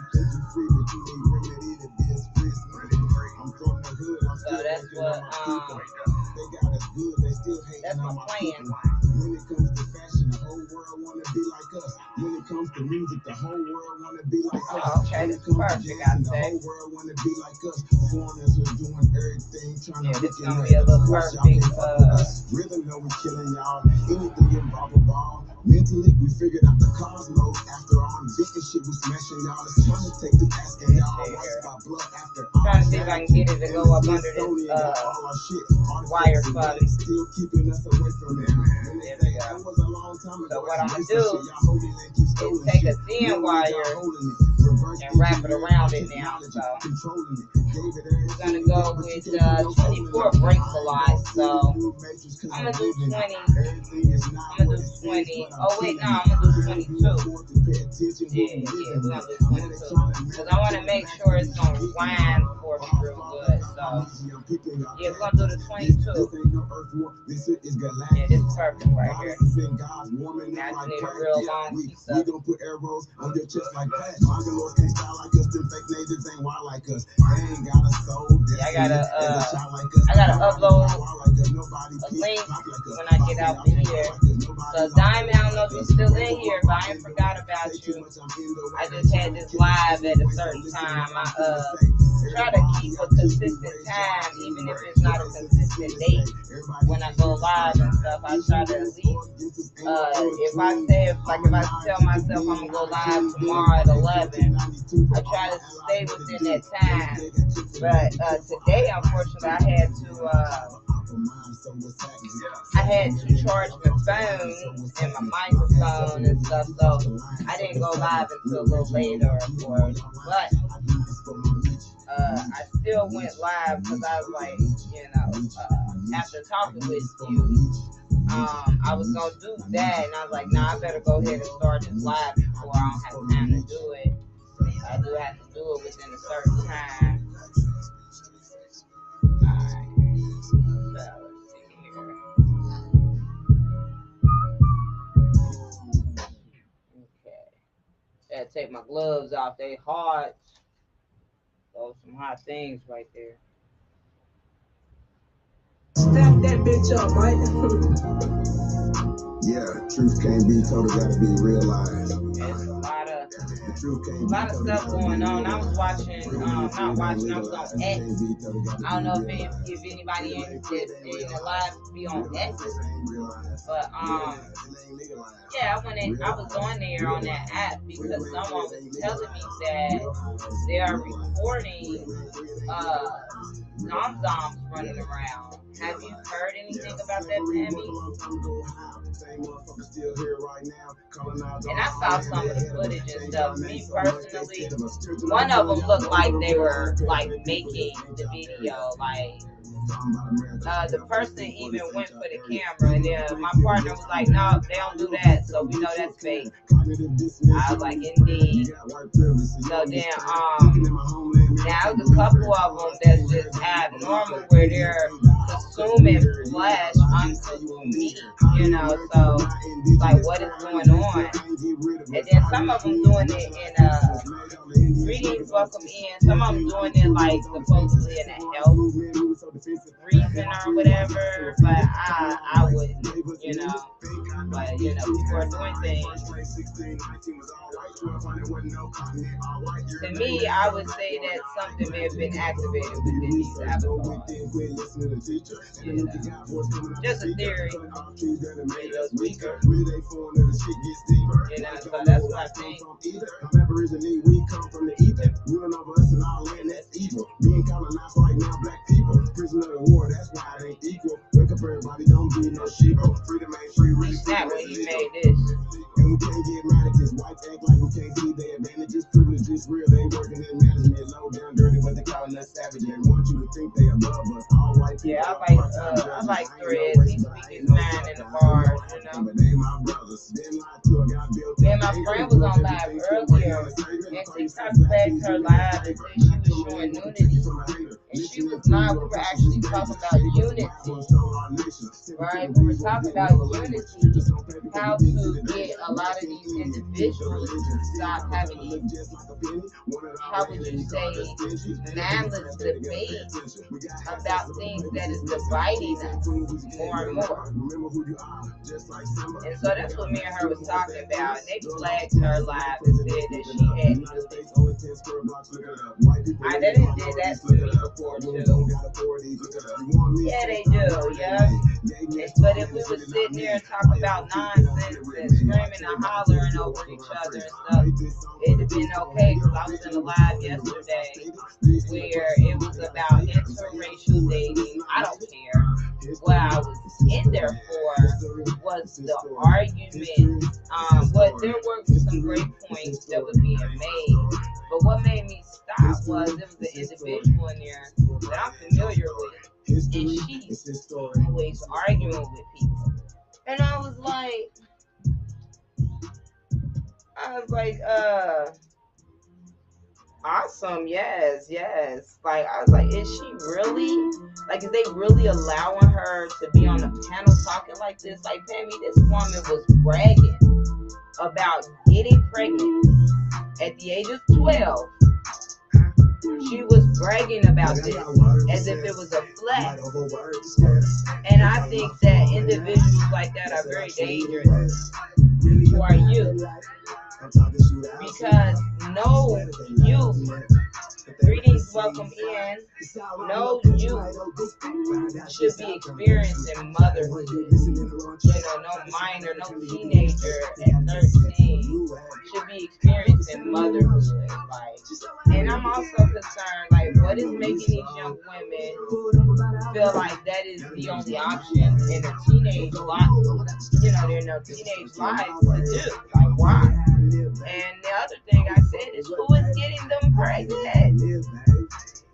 So that's what that's my plan. When it comes to fashion, the whole world wanna be like us. When it comes to music, the whole world wanna be like us. Oh, okay, this is perfect, I say. The whole world wanna be like us. Foreigners are doing everything, trying to this gonna be a little perfect. Rhythm know we killing y'all. Anything involved with ball. Mentally, we figured out the cosmos. After all the different shit we smashing y'all. It's trying to take the asking y'all. Trying to see if I can get it to go up under this wire for me. Still keeping us away from it. There we go. So what I'm gonna do is take a thin wire and wrap it around it now. So we're gonna go with 24 breaks a lot. So I'm gonna do 20. I'm gonna do 20. Oh wait, no, I'm gonna do 22. Yeah, we're gonna do 22. Because I want to make sure it's gonna wind for me real good. So yeah, we're gonna do the 22. Yeah, this is perfect right here. Now I just need a real long piece of it. Yeah, I gotta upload a link when I get out of here. So Diamond, I don't know if you're still in here, but I ain't forgot about you. I just had this live at a certain time. I try to keep a consistent time, even if it's not a consistent date. When I go live and stuff, I try to at least, if I tell myself I'm gonna go live tomorrow at 11, I try to stay within that time. But today, unfortunately, I had to charge my phone and my microphone and stuff, so I didn't go live until a little later, of course. But I still went live because I was like, after talking with you, I was gonna do that, and I was like, nah, I better go ahead and start this live before I don't have time to do it. I do have to do it within a certain time. Alright. So let's see here. Okay. Gotta take my gloves off. They hot. Those some hot things right there. Stack that bitch up, right? Yeah, truth can't be told, it gotta be realized. There's a lot of stuff going on. I was watching, I was on X. I don't know if anybody interested in the live to be on X, but yeah, I was on there on that app because someone was telling me that they are reporting Zoms running around. Have you heard anything about that, Tammy? And I saw some of the footage and stuff. Me personally, one of them looked like they were like making the video, like the person even went for the camera, and then my partner was like, no, they don't do that, so we know that's fake. I was like, indeed. So then now there's a couple of them that's just abnormal where they're consuming flesh uncooked meat, so like what is going on? And then some of them doing it in greetings, welcome in. Some of them doing it like supposedly in a health reason or whatever, but I wouldn't, you know. But you know, people are doing things. To me, I would say that something may have been activated within these avatars. You know, just a theory. Maybe those weaker. You know, so that's what I think. We come from the ether, ruling over us and all land that's evil. Being colonized right now, black people, prisoner of war, that's why it ain't equal. Wake up, everybody, don't be no sheep. Freedom ain't free, really. That way he made this. And we can't get mad at this. Whites act like we can't see their advantages. Privilege is real, they ain't working in management. Low down, dirty, but they calling us savage. They want you to think they above us. All white people. Yeah, I like Threads. He speaks his mind in the bars, you know. But they my brothers. Then lied to her, got built. Me and my friend was on live earlier, and she talked back to her live and said she was showing nudity. And she was not, we were actually talking about unity, right? We were talking about unity, how to get a lot of these individuals to stop having these, how would you say, mindless debate about things that is dividing us more and more. And so that's what me and her was talking about. And they flagged her live and said that she had nudity. I didn't do that to me before too. Yeah, they do, yeah. But if we would sit there and talk about nonsense and screaming and hollering over each other and stuff, it'd have been okay, because I was in a live yesterday where it was about interracial dating. I don't care. What I was in there for was the argument. But there were some great points that was being made. But what made me stop was there was an individual in there that I'm familiar with, and she's always arguing with people. And I was like, awesome, yes. Like, I was like, is she really? Like, is they really allowing her to be on the panel talking like this? Like, Pammy, this woman was bragging about getting pregnant at the age of 12. She was bragging about this as if it was a flex. And I think that individuals like that are very dangerous to our youth. Because no youth, greetings, welcome in, no youth should be experiencing motherhood. You know, no minor, no teenager at 13 should be experiencing motherhood. Like, and I'm also concerned, like, what is making these young women feel like that is the only option in their teenage life, you know, in their teenage lives to do? Like, why? And the other thing I said is, who is getting them pregnant?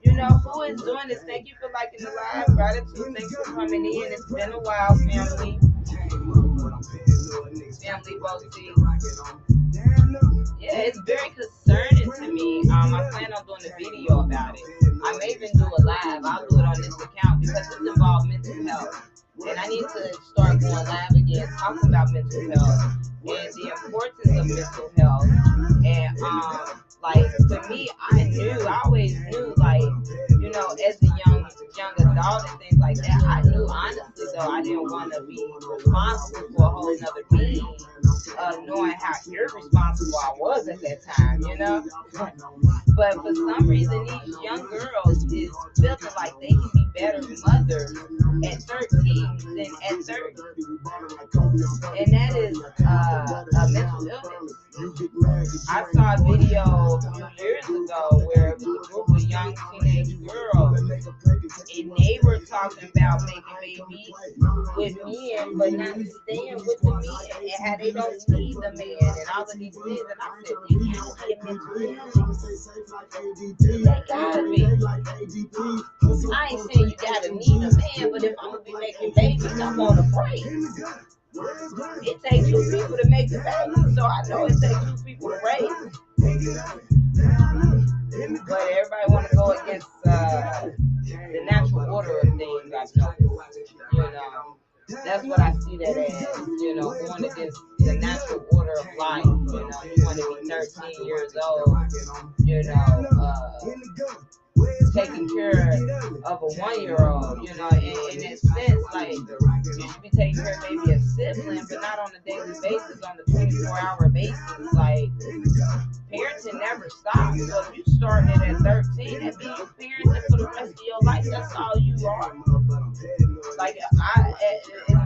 You know, who is doing this? Thank you for liking the live. Gratitude. Thanks for coming in. It's been a while, family. Family, Bossy. Yeah, it's very concerning to me. I plan on doing a video about it. I may even do a live. I'll do it on this account because it's involved mental health. And I need to start going live again, talking about mental health and the importance of mental health. And like, for me, I always knew, like, you know, as a young adult and things like that, I knew, honestly though, I didn't want to be responsible for a whole nother being, knowing how irresponsible I was at that time, you know. But for some reason, these young girls is feeling like they can be better mothers at 13 than at 30. And that is a mental illness. I saw a video a few years ago where it was a group of young teenage girls, and they were talking about making babies with men, but not staying with the men, and how they don't need the man, and all of these things. And I said, they gotta be a mental illness. They gotta be. I ain't saying you gotta need a man, but if I'm gonna be making babies, I'm on a break. It takes two people to make the baby, so I know it takes two people to raise. But everybody want to go against the natural order of things, I've noticed. You know, that's what I see that as, you know, going against the natural order of life. You know, you want to be 13 years old, you know, taking care of a 1-year-old, you know, in that sense, like, you should be taking care of maybe a sibling, but not on a daily basis, on the 24-hour basis. Like, parenting never stops. So if you starting it at 13, that means you parenting for the rest of your life. That's all you are. Like, as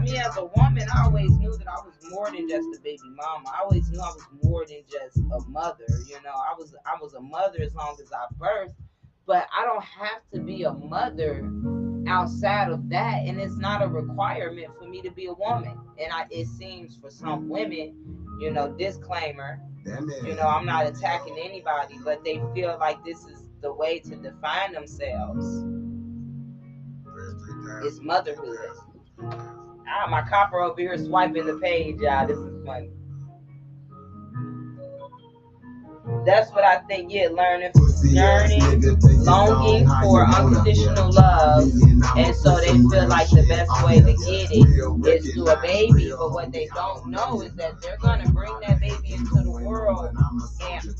me as a woman, I always knew that I was more than just a baby mama. I always knew I was more than just a mother. You know, I was a mother as long as I birthed, but I don't have to be a mother outside of that, and it's not a requirement for me to be a woman. And it seems for some women, you know, disclaimer, you know, I'm not attacking anybody, but they feel like this is the way to define themselves. It's motherhood. My copper over here swiping the page, y'all. This is funny. That's what I think. Yeah, learning, longing for unconditional love, and so they feel like the best way to get it is through a baby. But what they don't know is that they're gonna bring that baby into the world, and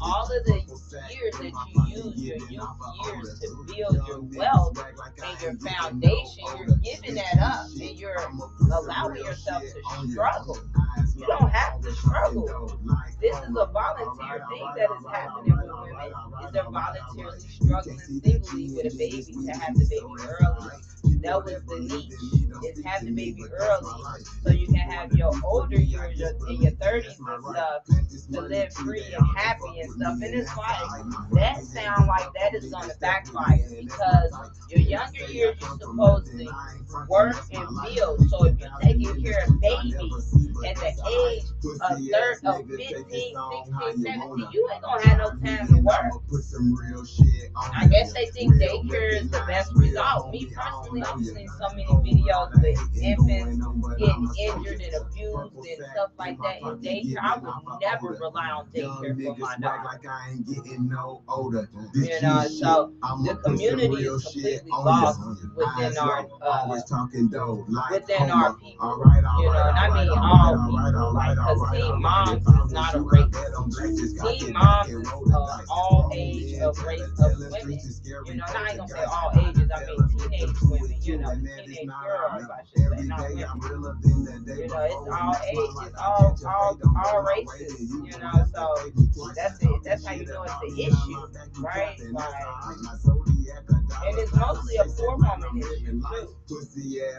all of the years that you use your youth years to build your wealth and your foundation, you're giving that up, and you're allowing yourself to struggle. You don't have to struggle. This is a volunteer thing that is happening with women. Is they're voluntarily struggling singly with a baby to have the baby early. That was the niche, is have the baby early so you can have your older years in your 30s and stuff to live free and happy and stuff. And it's like, that sounds like that is going to backfire, because your younger years you're supposed to work and build. So if you're taking care of babies at the age of 15, 16, 17, you ain't going to have no time to work. I guess they think daycare is the best result. Me personally, I've seen so many videos with infants getting injured and abused and stuff like that in daycare. I would never rely on daycare for my dog. You know, so the community is completely lost within our people. You know, and I mean all people. Like, because teen moms is not a race. Teen moms is all age of race of women. You know, and I ain't gonna say all ages. I mean teenage women. You know, teenage girls, I should say, not women. You know, it's all ages, all races. You know, so that's it. That's how you know it's an issue, right? Like, and it's mostly a poor woman issue too. Yeah,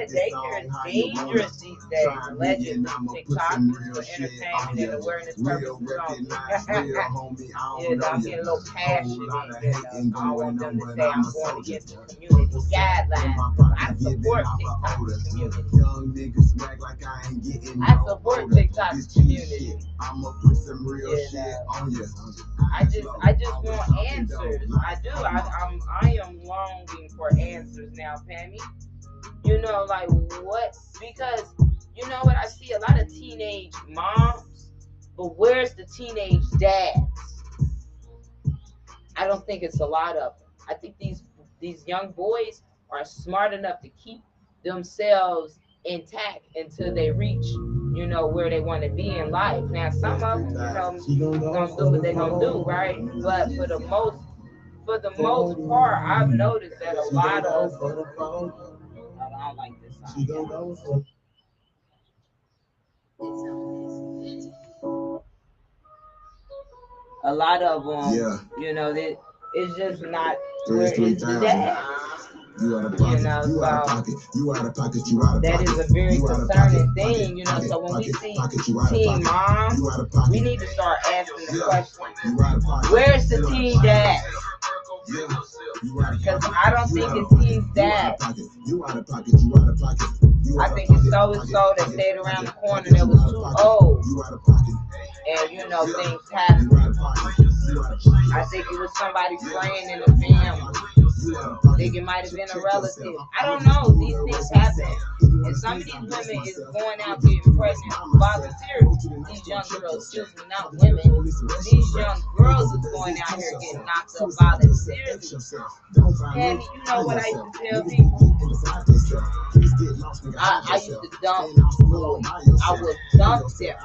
daycare is dangerous these days. Allegedly, TikTok is for entertainment and awareness purposes only. You know, I'm getting a little passionate. You know, I want them to say I'm going against the community guidelines. I support TikTok's community. I support TikTok's community. I just want answers. I do. I am longing for answers now, Pammy. You know, like what? Because you know what, I see a lot of teenage moms, but where's the teenage dads? I don't think it's a lot of them. I think these young boys are smart enough to keep themselves intact until they reach, you know, where they want to be in life. Now, some of them, you know, gonna do what they're gonna do, right? But for the most part, I've noticed that a lot of I don't like this song. A lot of them, you know, it's just not where it's the dad. You out of pocket, you out of pocket. That is a very concerning thing, you know. So when we see teen moms, we need to start asking the question: where's the teen dad? Because I don't think it's teen dad. I think it's so-and-so that stayed around the corner that was too old, and you know things happen. I think it was somebody praying in the family. Think it might have been a relative. I don't know. These things happen. And some of these women is going out getting pregnant voluntarily. These young girls, excuse me, not women. These young girls is going out here getting knocked up voluntarily. Tammy, you know what I used to tell people? I used to dump boys. I would dump them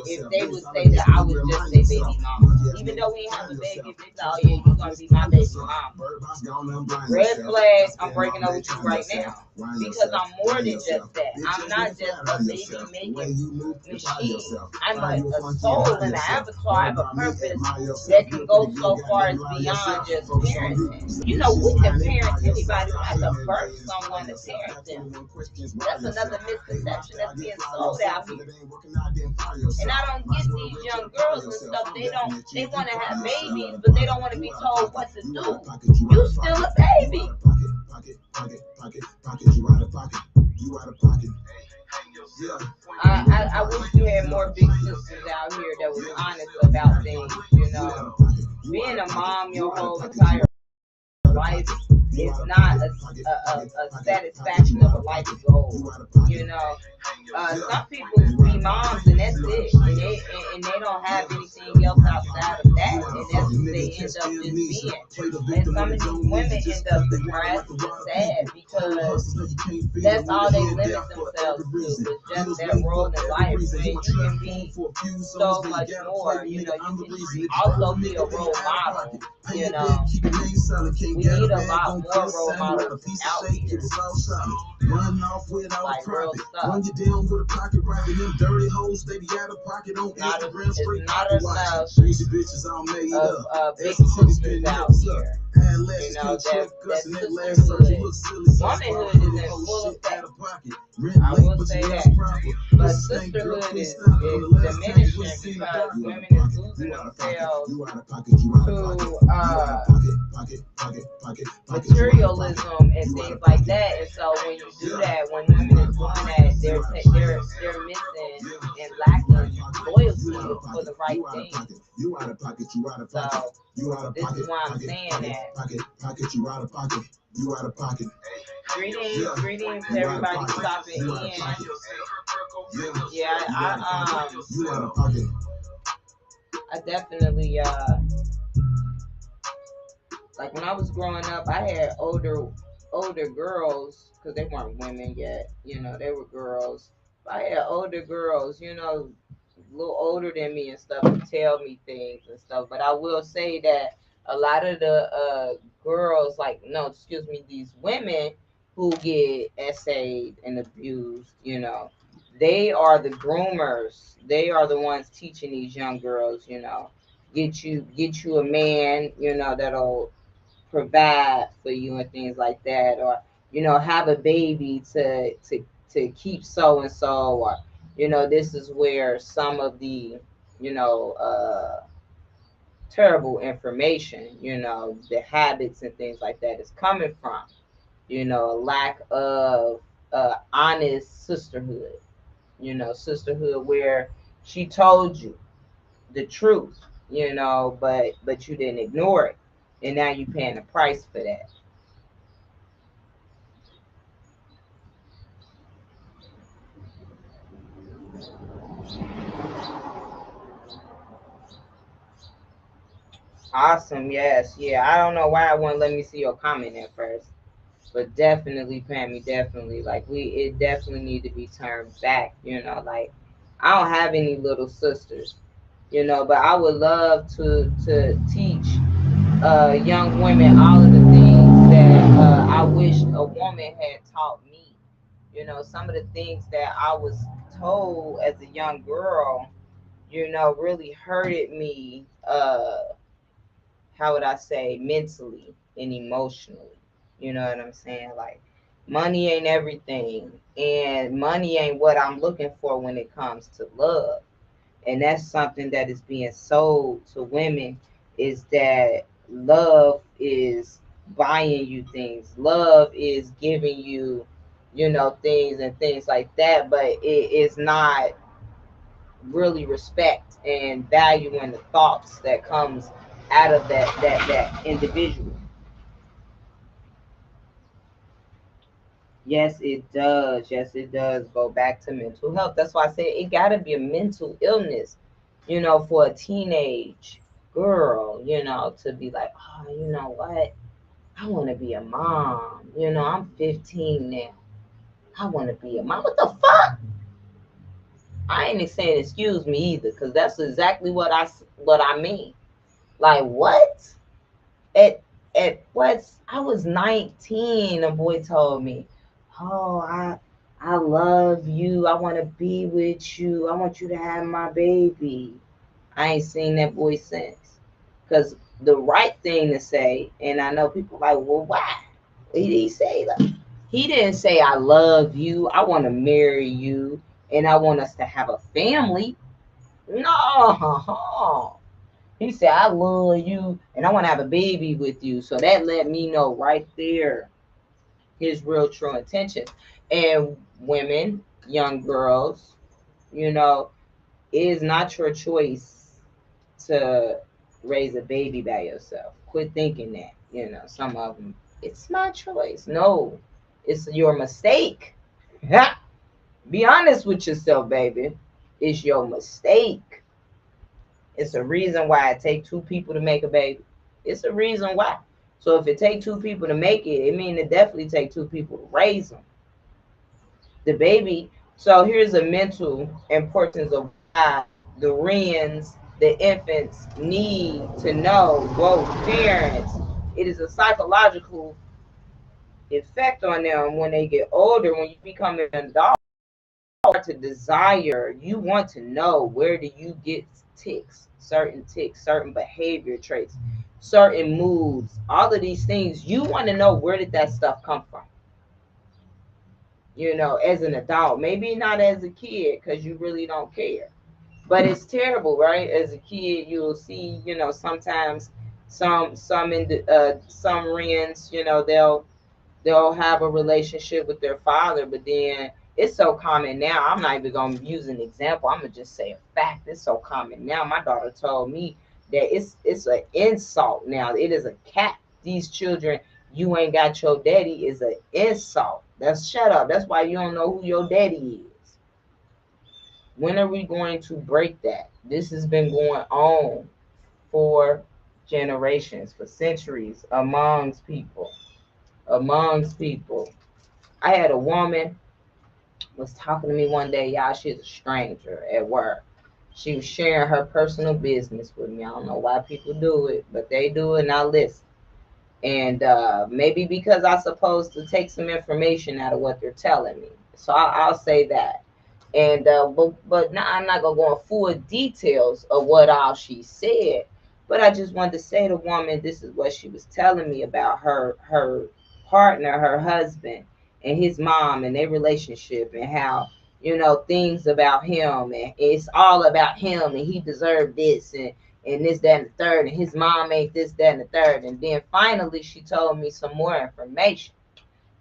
if they would say that I was just their baby mama. Even though we ain't have a baby, if they say, oh yeah, you're gonna be my baby mama. Red flag, I'm breaking up with you right now. Because I'm more than just that. I'm not just a baby making machine. I'm a soul and an avatar. I have a purpose that can go so far as beyond just parenting. You know, we can parent anybody. We have to birth someone to parent them. That's another misconception that's being sold out here. And I don't get these young girls and stuff. They want to have babies, but they don't want to be told what to do. You still a baby. I wish we had more big sisters out here that was honest about things, you know. Being a mom your whole entire life is not a satisfaction of a life goal, you know. Some people be moms and that's it, and they don't have anything else outside of that, and that's what they end up just being. And some of these women end up depressed and sad because that's all they limit themselves to is just their role in life. And you can be so much more, you know. You can also be a role model, you know. We need a lot more role models out here. Like real stuff. It's not enough of big sisters out here. You know, that sisterhood. Womanhood is in full effect. I will say that. But sisterhood is diminishing because women is losing themselves to materialism and things like that. And so when you do that, when women is doing that, they're missing and lacking loyalty for the right thing. So this is why I'm saying that. Greetings to everybody stopping in. Yeah, I definitely like when I was growing up, I had older girls because they weren't women yet, you know, they were girls. I had older girls, you know, a little older than me and stuff, to tell me things and stuff. But I will say that a lot of the girls, these women who get essayed and abused, you know, they are the groomers. They are the ones teaching these young girls, you know, get you a man, you know, that'll provide for you and things like that, or you know, have a baby to keep so and so, or you know, this is where some of the, you know, terrible information, you know, the habits and things like that is coming from, you know, a lack of honest sisterhood, you know, sisterhood where she told you the truth, you know, but you didn't ignore it, and now you're paying the price for that. Awesome. Yes. Yeah. I don't know why I wouldn't let me see your comment at first, but definitely, Pammy, definitely. Like it definitely need to be turned back. You know, like I don't have any little sisters. You know, but I would love to teach young women all of the things that I wish a woman had taught me. You know, some of the things that I was told as a young girl, you know, really hurted me. How would I say, mentally and emotionally. You know what I'm saying? Like, money ain't everything, and money ain't what I'm looking for when it comes to love. And that's something that is being sold to women, is that love is buying you things. Love is giving you, you know, things and things like that, but it is not really respect and value and the thoughts that comes out of that individual. Yes, it does. Yes, it does go back to mental health. That's why I said it got to be a mental illness, for a teenage girl, to be like, oh, you know what? I want to be a mom. I'm 15 now. I want to be a mom. What the fuck? I ain't saying excuse me either, because that's exactly what I mean. Like what? At what? I was 19. A boy told me, "Oh, I love you. I want to be with you. I want you to have my baby." I ain't seen that boy since. Cause the right thing to say, and I know people like, well, why? Did he say that? He didn't say I love you. I want to marry you, and I want us to have a family. No, he said, I love you and I want to have a baby with you. So that let me know right there his real true intentions. And women, young girls, you know, it is not your choice to raise a baby by yourself. Quit thinking that, some of them, it's my choice. No, it's your mistake. Be honest with yourself, baby. It's your mistake. It's a reason why it take two people to make a baby. It's a reason why. So if it take two people to make it, it mean it definitely take two people to raise them. The baby. So here's a mental importance of why the RINs, the infants need to know both parents. It is a psychological effect on them when they get older. When you become an adult, to desire, you want to know where do you get ticks, certain behavior traits, certain moods, all of these things. You want to know where did that stuff come from, as an adult. Maybe not as a kid because you really don't care. But it's terrible, right? As a kid, you'll see, sometimes some RINs, they'll have a relationship with their father, but then it's so common now. I'm not even gonna use an example. I'm gonna just say a fact. It's so common now. My daughter told me that it's an insult now. It is a cat. These children, you ain't got your daddy is an insult. That's shut up. That's why you don't know who your daddy is. When are we going to break that? This has been going on for generations, for centuries, amongst people. Amongst people. I had a woman was talking to me one day, y'all. She's a stranger at work. She was sharing her personal business with me. I don't know why people do it, but they do it, and I listen. And maybe because I'm supposed to take some information out of what they're telling me, so I'll say that. And but now I'm not gonna go in full details of what all she said. But I just wanted to say to the woman, this is what she was telling me about her partner, her husband, and his mom and their relationship, and how things about him, and it's all about him, and he deserved this, and this, that, and the third, and his mom ain't this, that, and the third. And then finally she told me some more information.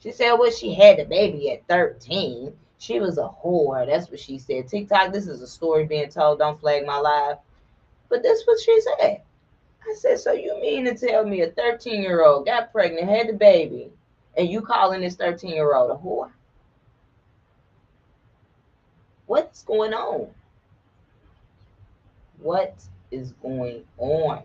She said, well, she had the baby at 13. She was a whore. That's what she said. TikTok, this is a story being told. Don't flag my live. But that's what she said. I said, so you mean to tell me a 13-year-old got pregnant, had the baby, and you calling this 13-year-old a whore? What's going on? What is going on?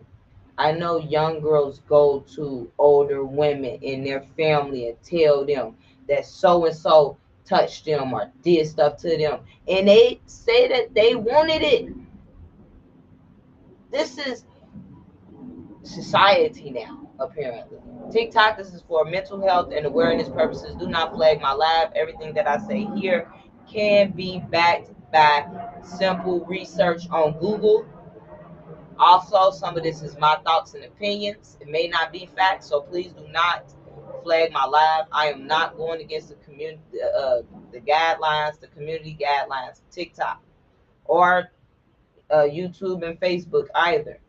I know young girls go to older women in their family and tell them that so and so touched them or did stuff to them, and they say that they wanted it. This is society now, apparently. TikTok, this is for mental health and awareness purposes. Do not flag my live. Everything that I say here can be backed by simple research on Google. Also, some of this is my thoughts and opinions. It may not be facts, so please do not flag my live. I am not going against the community, the guidelines, the community guidelines of TikTok or YouTube and Facebook either.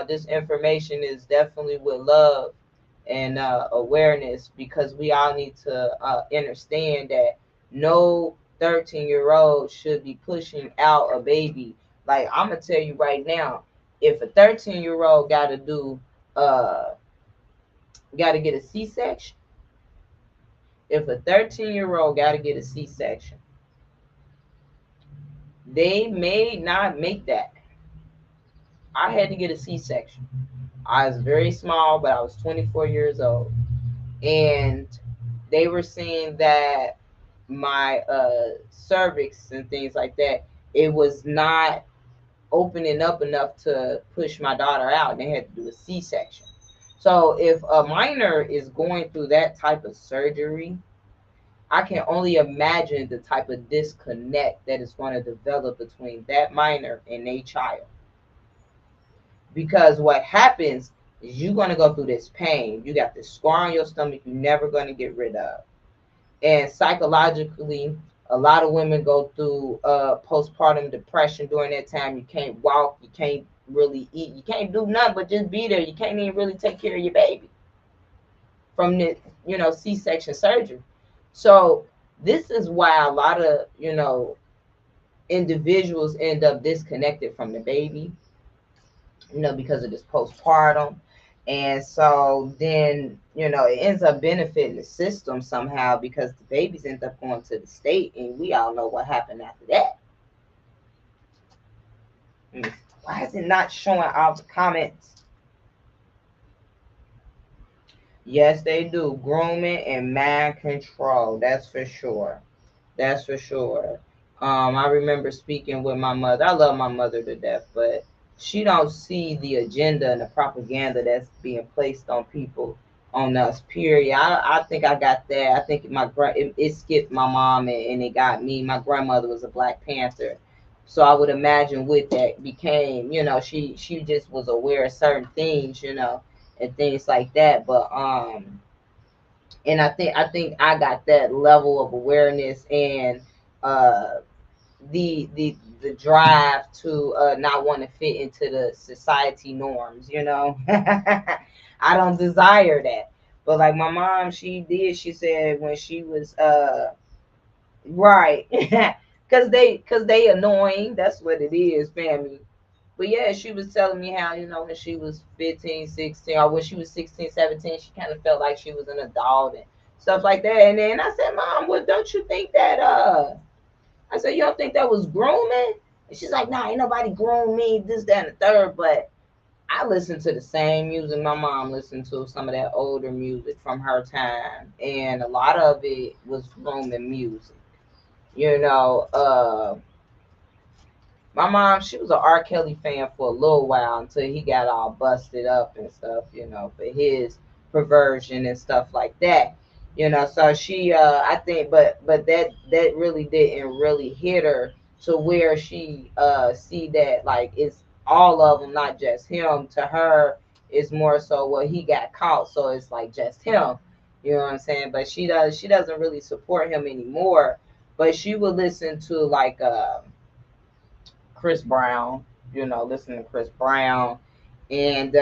This information is definitely with love and awareness, because we all need to understand that no 13-year-old should be pushing out a baby. Like, I'm gonna tell you right now, if a 13-year-old uh got to get a C-section, If a 13-year-old got to get a C-section, they may not make that. I had to get a C-section. I was very small, but I was 24 years old. And they were saying that my cervix and things like that, it was not opening up enough to push my daughter out, and they had to do a C-section. So if a minor is going through that type of surgery, I can only imagine the type of disconnect that is going to develop between that minor and a child. Because what happens is you're going to go through this pain. You got this scar on your stomach you're never going to get rid of. And psychologically, a lot of women go through postpartum depression during that time. You can't walk, you can't really eat, you can't do nothing but just be there. You can't even really take care of your baby from the C-section surgery. So this is why a lot of individuals end up disconnected from the baby, because of this postpartum. And so then, it ends up benefiting the system somehow because the babies end up going to the state, and we all know what happened after that. Why is it not showing out the comments? Yes, they do. Grooming and mind control. That's for sure. That's for sure. I remember speaking with my mother. I love my mother to death, but she don't see the agenda and the propaganda that's being placed on people, on us. Period. I think I got that. I think it skipped my mom and it got me. My grandmother was a Black Panther, so I would imagine with that became she just was aware of certain things, and things like that. But and I think I got that level of awareness and uh the drive to not want to fit into the society norms. I don't desire that. But like my mom, she said when she was right. Because they annoying. That's what it is, family. But yeah, she was telling me how, when she was 15, 16, or when she was 16, 17, she kind of felt like she was an adult and stuff like that. And then I said, Mom, well, don't you think that, I said, you don't think that was grooming? And she's like, nah, ain't nobody groom me, this, that, and the third. But I listened to the same music my mom listened to, some of that older music from her time. And a lot of it was grooming music. You know, my mom, she was an R. Kelly fan for a little while until he got all busted up and stuff, for his perversion and stuff like that. So she I think but that really didn't really hit her to where she see that like it's all of them, not just him. To her, it's more so, well, he got caught, so it's like just him. You know what I'm saying? But she doesn't really support him anymore. But she would listen to like Chris Brown, listening to Chris Brown. And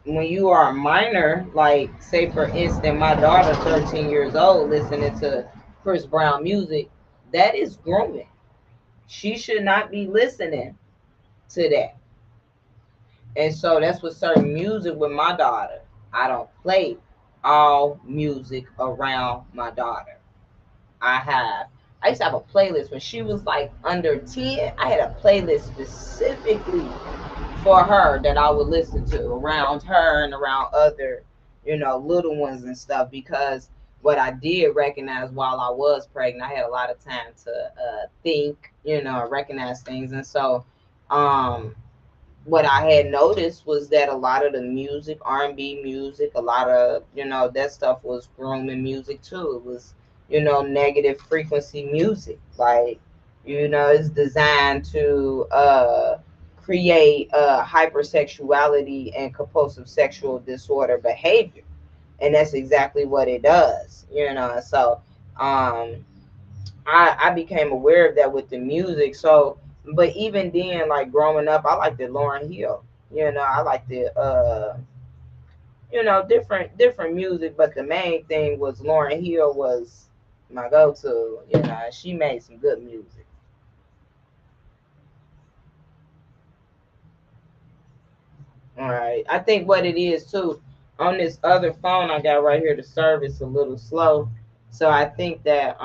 when you are a minor, like, say, for instance, my daughter, 13 years old, listening to Chris Brown music, that is grooming. She should not be listening to that. And so that's what certain music with my daughter. I don't play all music around my daughter. I used to have a playlist when she was like under 10. I had a playlist specifically for her that I would listen to around her and around other, little ones and stuff. Because what I did recognize while I was pregnant, I had a lot of time to think, recognize things. And so, what I had noticed was that a lot of the music, R&B music, a lot of, that stuff was grooming music too. It was, negative frequency music. Like, it's designed to create hypersexuality and compulsive sexual disorder behavior. And that's exactly what it does, So I became aware of that with the music. So, but even then, like growing up, I liked the Lauryn Hill. I liked the different music, but the main thing was Lauryn Hill was my go-to. She made some good music. All right, I think what it is too. On this other phone I got right here, the service a little slow. So I think that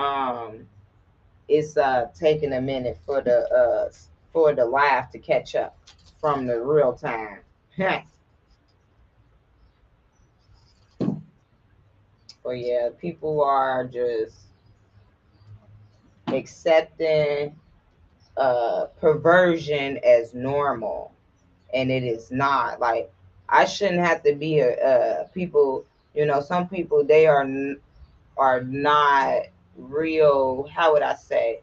it's taking a minute for the live to catch up from the real time. But yeah, people are just accepting perversion as normal, and it is not. Like, I shouldn't have to be a people. You know, some people, they are not real. How would I say?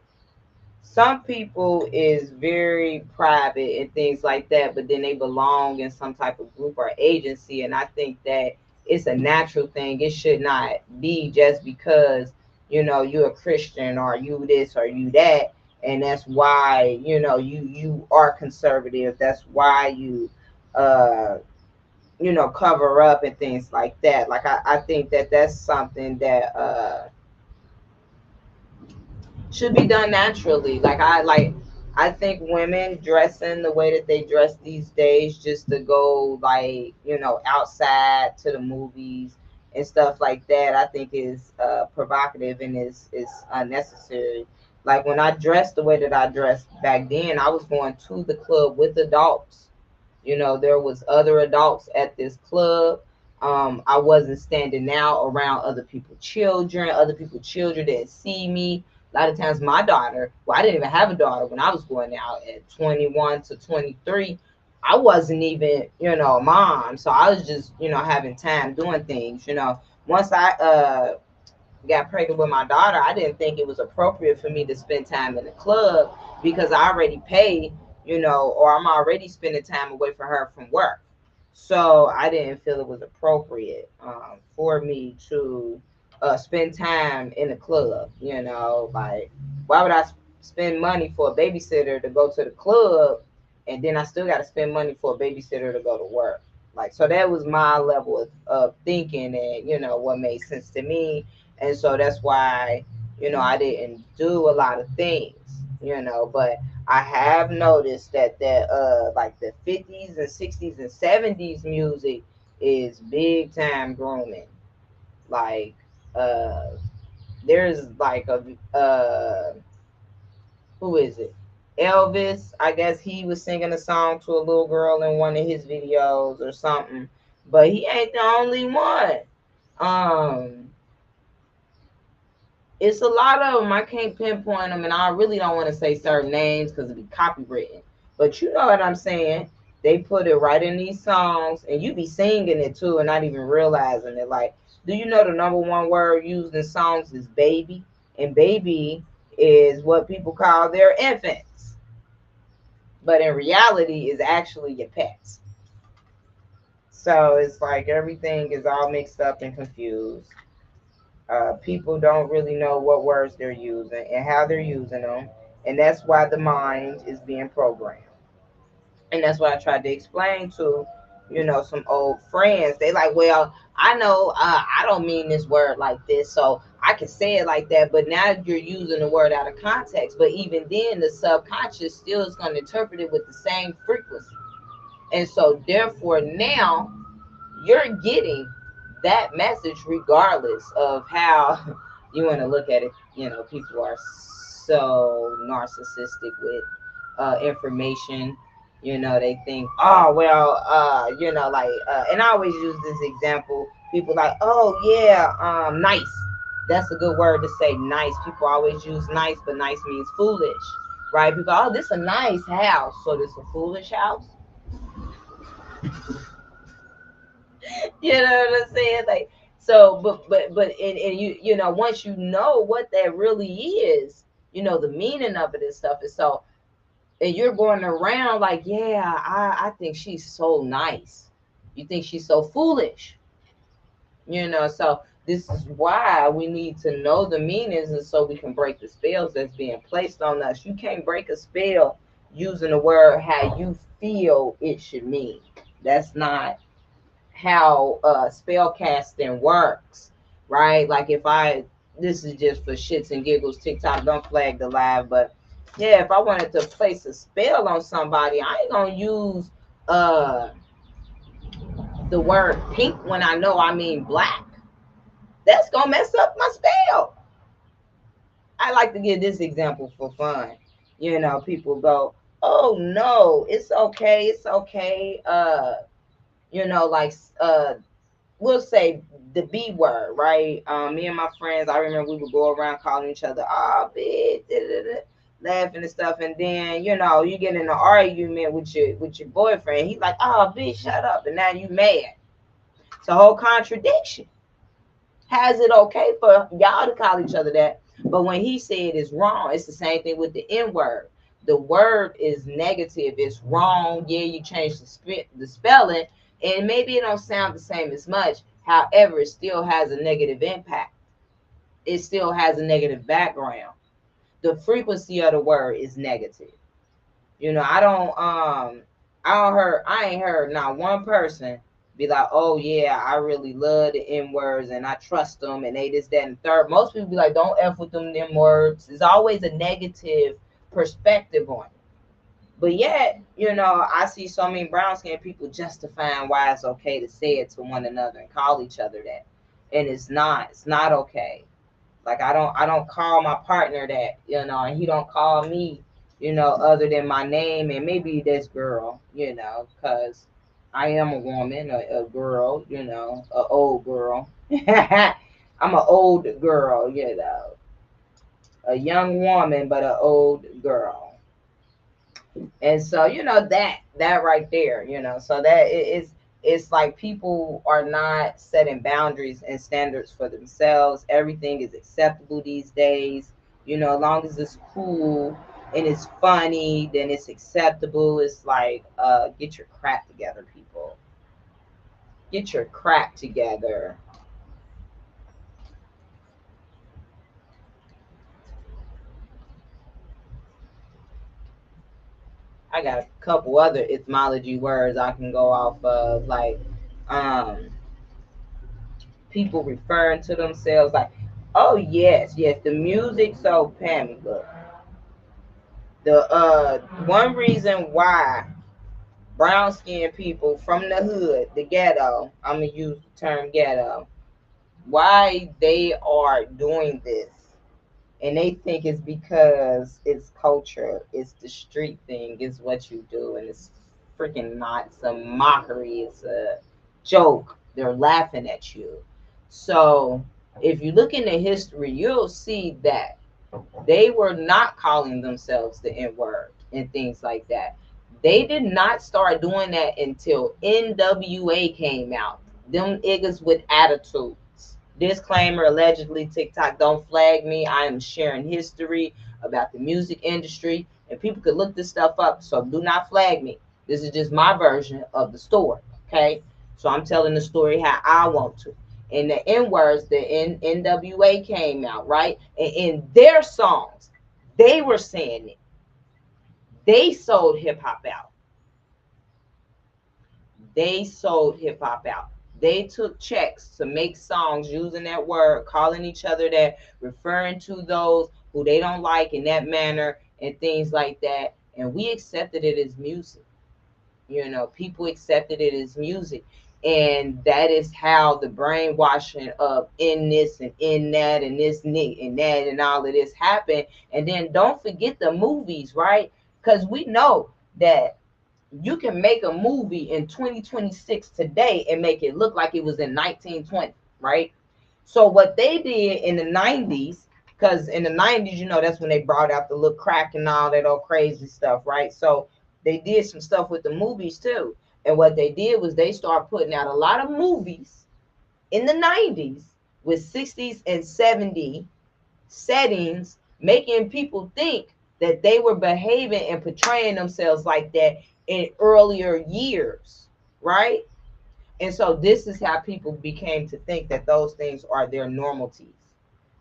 Some people is very private and things like that, but then they belong in some type of group or agency, and I think that it's a natural thing. It should not be just because, you know, you're a Christian or you this or you that, and that's why, you know, you are conservative. That's why uh you know, cover up and things like that. Like, I think that that's something that should be done naturally. I think women dressing the way that they dress these days just to go, like, you know, outside to the movies and stuff like that, I think is provocative and is unnecessary. Like, when I dressed the way that I dressed back then, I was going to the club with adults. You know, there was other adults at this club. I wasn't standing out around other people's children. Other people's children didn't see me. A lot of times, my daughter, well, I didn't even have a daughter when I was going out at 21 to 23. I wasn't even, you know, a mom. So I was just, you know, having time doing things. You know, once I got pregnant with my daughter, I didn't think it was appropriate for me to spend time in the club because I already pay, you know, or I'm already spending time away from her from work. So I didn't feel it was appropriate for me to spend time in the club. You know, like, why would I spend money for a babysitter to go to the club, and then I still got to spend money for a babysitter to go to work? Like, so that was my level of thinking, and, you know, what made sense to me. And so that's why, you know, I didn't do a lot of things, you know. But I have noticed that like the 50s and 60s and 70s music is big time grooming. Like, uh there's like a who is it, Elvis, I guess he was singing a song to a little girl in one of his videos or something. But he ain't the only one. um it's a lot of them. I can't pinpoint them, and I really don't want to say certain names because it'd be copywritten. But you know what I'm saying? They put it right in these songs, and you be singing it too, and not even realizing it. Like, do you know the number one word used in songs is baby? And baby is what people call their infants, but in reality, is actually your pets. So it's like everything is all mixed up and confused. People don't really know what words they're using and how they're using them, and that's why the mind is being programmed. And that's what I tried to explain to, you know, some old friends. They like, well, I know I don't mean this word like this, so I can say it like that. But now you're using the word out of context. But even then, the subconscious still is going to interpret it with the same frequency, and so therefore now you're getting that message regardless of how you want to look at it. You know, people are so narcissistic with information. You know, they think, oh, well, you know, like, and I always use this example. People like, oh, yeah, nice. That's a good word to say, nice. People always use nice, but nice means foolish, right? People, oh, this a nice house. So this a foolish house? You know what I'm saying? Like, so, and you know, once you know what that really is, you know, the meaning of it and stuff. And so, and you're going around like, yeah, I think she's so nice. You think she's so foolish, you know? So this is why we need to know the meanings, and so we can break the spells that's being placed on us. You can't break a spell using a word how you feel it should mean. That's not how spell casting works, right? Like, if I, this is just for shits and giggles, TikTok, don't flag the live, but yeah, if I wanted to place a spell on somebody, I ain't gonna use uh the word pink when I know I mean black, that's gonna mess up my spell. I like to give this example for fun. People go, "Oh no, it's okay, it's okay." Like we'll say the B word, right? Me and my friends, I remember we would go around calling each other, "Oh, bitch," laughing and stuff, and then you get in an argument with your boyfriend. He's like, "Oh, bitch, shut up," and now you mad. It's a whole contradiction. Has it okay for y'all to call each other that? But when he said it's wrong, it's the same thing with the N word. The word is negative. It's wrong. Yeah, you change the spelling, and maybe it don't sound the same as much. However, it still has a negative impact. It still has a negative background. The frequency of the word is negative. I ain't heard not one person be like, "Oh yeah, I really love the N words and I trust them and they this, that, and third." Most people be like, "Don't F with them N words." There's always a negative perspective on it. But yet, I see so many brown skinned people justifying why it's okay to say it to one another and call each other that. And it's not okay. Like I don't call my partner that, and he don't call me, other than my name and maybe this girl, because I am a woman, a girl, a old girl. I'm an old girl, a young woman, but an old girl. And so that right there, so that it's like people are not setting boundaries and standards for themselves. Everything is acceptable these days, as long as it's cool and it's funny, then it's acceptable. It's like, get your crap together, people. Get your crap together. I got a couple other etymology words I can go off of, like um people referring to themselves like, "Oh yes, yes, the music." So Pammy, look, the one reason why brown skinned people from the hood, the ghetto, I'm gonna use the term ghetto, why they are doing this, and they think it's because it's culture, it's the street thing, it's what you do, and it's freaking not. It's a mockery, it's a joke. They're laughing at you. So if you look into history, you'll see that they were not calling themselves the N word and things like that. They did not start doing that until NWA came out. Them niggas with attitudes. Disclaimer, allegedly, TikTok, don't flag me. I am sharing history about the music industry, and people could look this stuff up, so do not flag me. This is just my version of the story, okay? So I'm telling the story how I want to. And the N words, the NWA came out, right? And in their songs, they were saying it. They sold hip hop out. They sold hip hop out. They took checks to make songs using that word, calling each other that, referring to those who they don't like in that manner, and things like that. And we accepted it as music. People accepted it as music. And that is how the brainwashing of in this and in that and this and that and all of this happened. And then don't forget the movies, right? Because we know that you can make a movie in 2026 today and make it look like it was in 1920, right? So what they did in the 90s, because in the 90s, that's when they brought out the little crack and all that old crazy stuff, right? So they did some stuff with the movies too. And what they did was they started putting out a lot of movies in the 90s with 60s and 70s settings, making people think that they were behaving and portraying themselves like that in earlier years, right? And so this is how people became to think that those things are their normalities.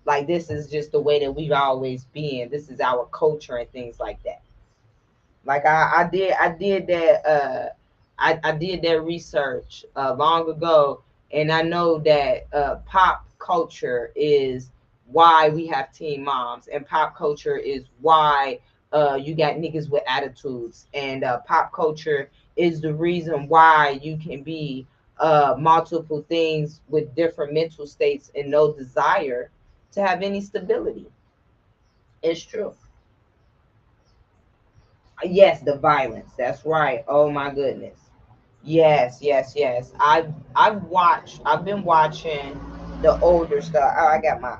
Like this is just the way that we've always been. This is our culture and things like that. Like I did that I did that research long ago, and I know that pop culture is why we have teen moms, and pop culture is why you got niggas with attitudes, and pop culture is the reason why you can be multiple things with different mental states and no desire to have any stability. It's true. Yes, the violence. That's right. Oh my goodness. Yes, yes, yes. I've been watching the older stuff. Oh, I got my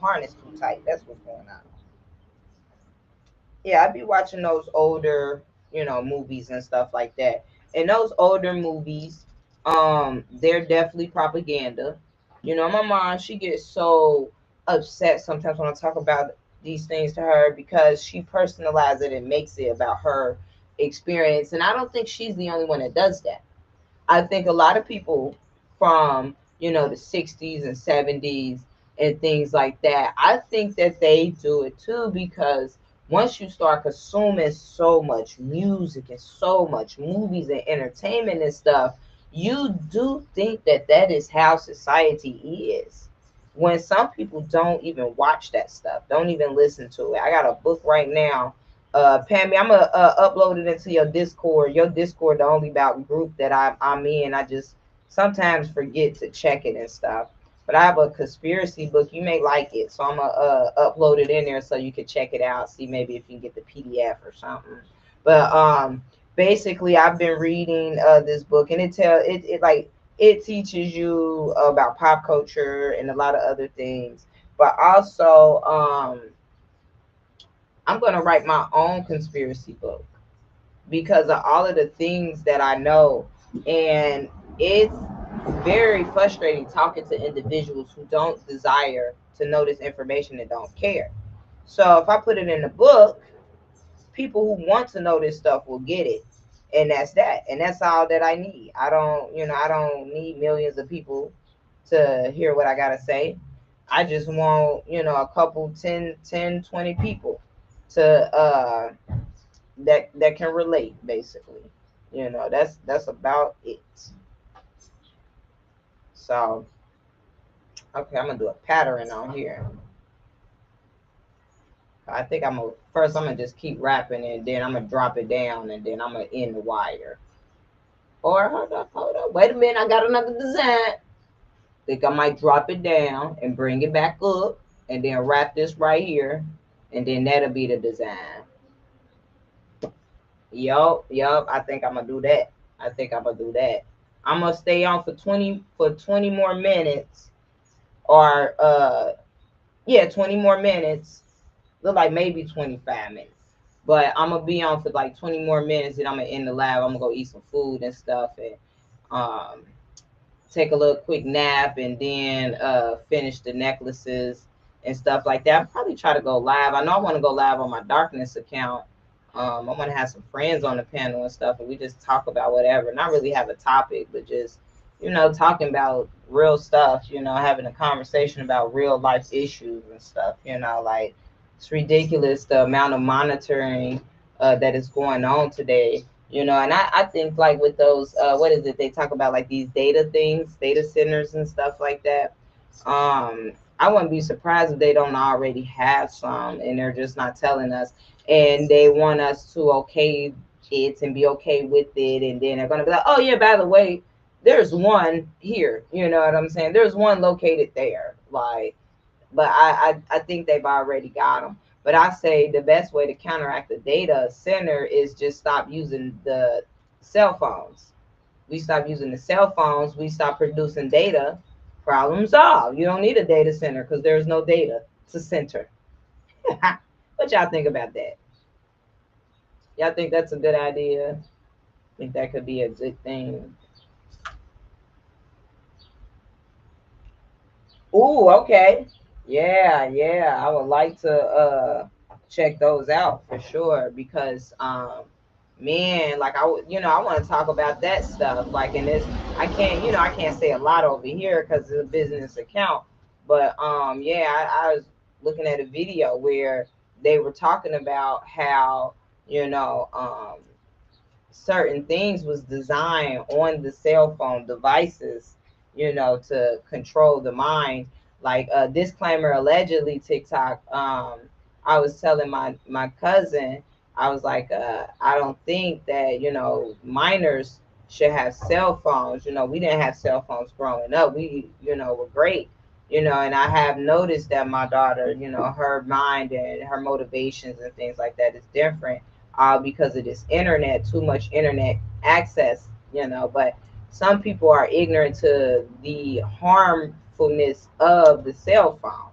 harness too tight. That's what's going on. Yeah, I'd be watching those older, movies and stuff like that. And those older movies, they're definitely propaganda. My mom, she gets so upset sometimes when I talk about these things to her because she personalizes it and makes it about her experience. And I don't think she's the only one that does that. I think a lot of people from, the 60s and 70s and things like that, I think that they do it too because once you start consuming so much music and so much movies and entertainment and stuff, you do think that that is how society is. When some people don't even watch that stuff, don't even listen to it. I got a book right now, Pammy, I'm gonna upload it into your Discord. Your Discord, the only about group that I'm in. I just sometimes forget to check it and stuff. But I have a conspiracy book. You may like it, so I'm gonna upload it in there so you can check it out. See maybe if you can get the PDF or something. But basically, I've been reading this book, and it teaches you about pop culture and a lot of other things. But also, I'm going to write my own conspiracy book because of all of the things that I know. And it's very frustrating talking to individuals who don't desire to know this information and don't care. So if I put it in the book, people who want to know this stuff will get it. And that's that. And that's all that I need. I don't need millions of people to hear what I got to say. I just want, a couple 10, 20 people to that can relate basically. That's about it. So okay, I'm gonna do a pattern on here. I think I'm gonna just keep rapping and then I'm gonna drop it down and then I'm gonna end the wire. Or hold up, wait a minute, I got another design. Think I might drop it down and bring it back up and then wrap this right here and then that'll be the design. Yup, I think I'm gonna do that. I think I'm gonna do that. I'm gonna stay on for 20 more minutes, or 20 more minutes. Look like maybe 25 minutes. But I'm gonna be on for like 20 more minutes, and I'm gonna end the live. I'm gonna go eat some food and stuff, and um, take a little quick nap, and then finish the necklaces and stuff like that. I'll probably try to go live. I know I want to go live on my darkness account. I want to have some friends on the panel and stuff, and we just talk about whatever. Not really have a topic, but just talking about real stuff. Having a conversation about real life issues and stuff. Like it's ridiculous the amount of monitoring that is going on today. And I think like with those what is it they talk about, like these data things, data centers and stuff like that. I wouldn't be surprised if they don't already have some and they're just not telling us, and they want us to okay it and be okay with it, and then they're going to be like, oh yeah, by the way, there's one here, you know what I'm saying, there's one located there, like, but I think they've already got them. But I say the best way to counteract the data center is just stop using the cell phones. We stop using the cell phones, we stop producing data, problem solved. You don't need a data center because there's no data to center. What y'all think about that? Y'all think that's a good idea? Think that could be a good thing? Ooh, okay. Yeah, yeah. I would like to check those out for sure because man, like I would, I want to talk about that stuff. Like in this, I can't say a lot over here because it's a business account. But yeah, I was looking at a video where they were talking about how, you know, um certain things was designed on the cell phone devices, to control the mind. Like disclaimer, allegedly TikTok. I was telling my cousin, I was like, I don't think that minors should have cell phones. You know, we didn't have cell phones growing up. We, you know, were great. You know, and I have noticed that my daughter, you know, her mind and her motivations and things like that is different, because of this internet, too much internet access, you know. But some people are ignorant to the harmfulness of the cell phone,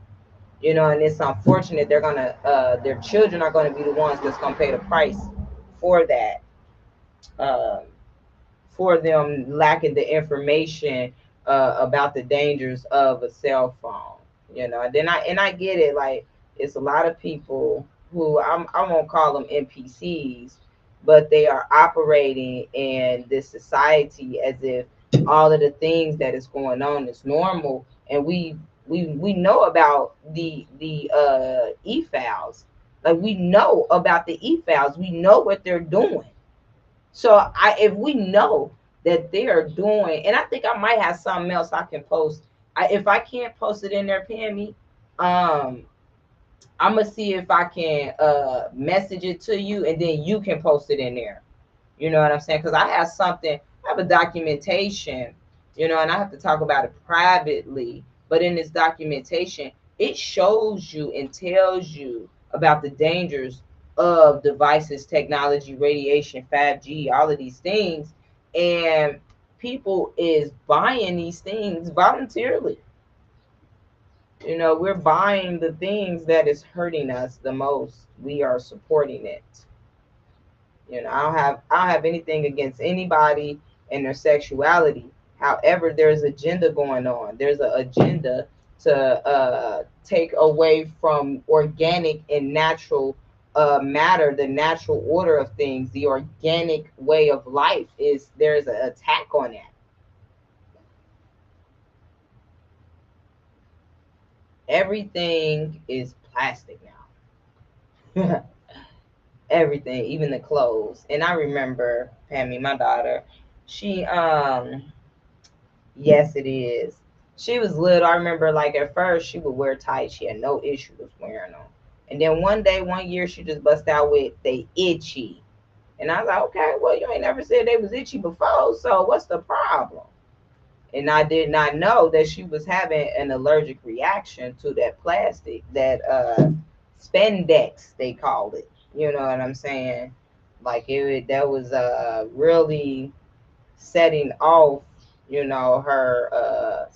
you know, and it's unfortunate they're gonna, their children are gonna be the ones that's gonna pay the price for that. Um, for them lacking the information about the dangers of a cell phone. You know, and then I get it. Like, it's a lot of people who I won't call them NPCs, but they are operating in this society as if all of the things that is going on is normal, and we know about the e-files. Like, we know about the e-files. We know what they're doing. So if we know that they are doing, and I think I might have something else I can post. If I can't post it in there, Pammy, um, I'm gonna see if I can message it to you, and then you can post it in there. You know what I'm saying? Because I have something, I have a documentation, you know, and I have to talk about it privately. But in this documentation, it shows you and tells you about the dangers of devices, technology, radiation, 5G, all of these things. And people is buying these things voluntarily. You know, we're buying the things that is hurting us the most. We are supporting it. You know, I don't have anything against anybody and their sexuality. However, there's agenda going on. There's an agenda to take away from organic and natural matter, the natural order of things, the organic way of life. Is there's an attack on that. Everything is plastic now. Everything, even the clothes. And I remember Pammy, my daughter, she yes, it is. She was little. I remember, like, at first she would wear tights. She had no issue with wearing them. And then one day, one year, she just bust out with they itchy. And I was like, okay, well, you ain't never said they was itchy before, so what's the problem? And I did not know that she was having an allergic reaction to that plastic, that spandex they called it. You know what I'm saying? Like, that was really setting off, you know, her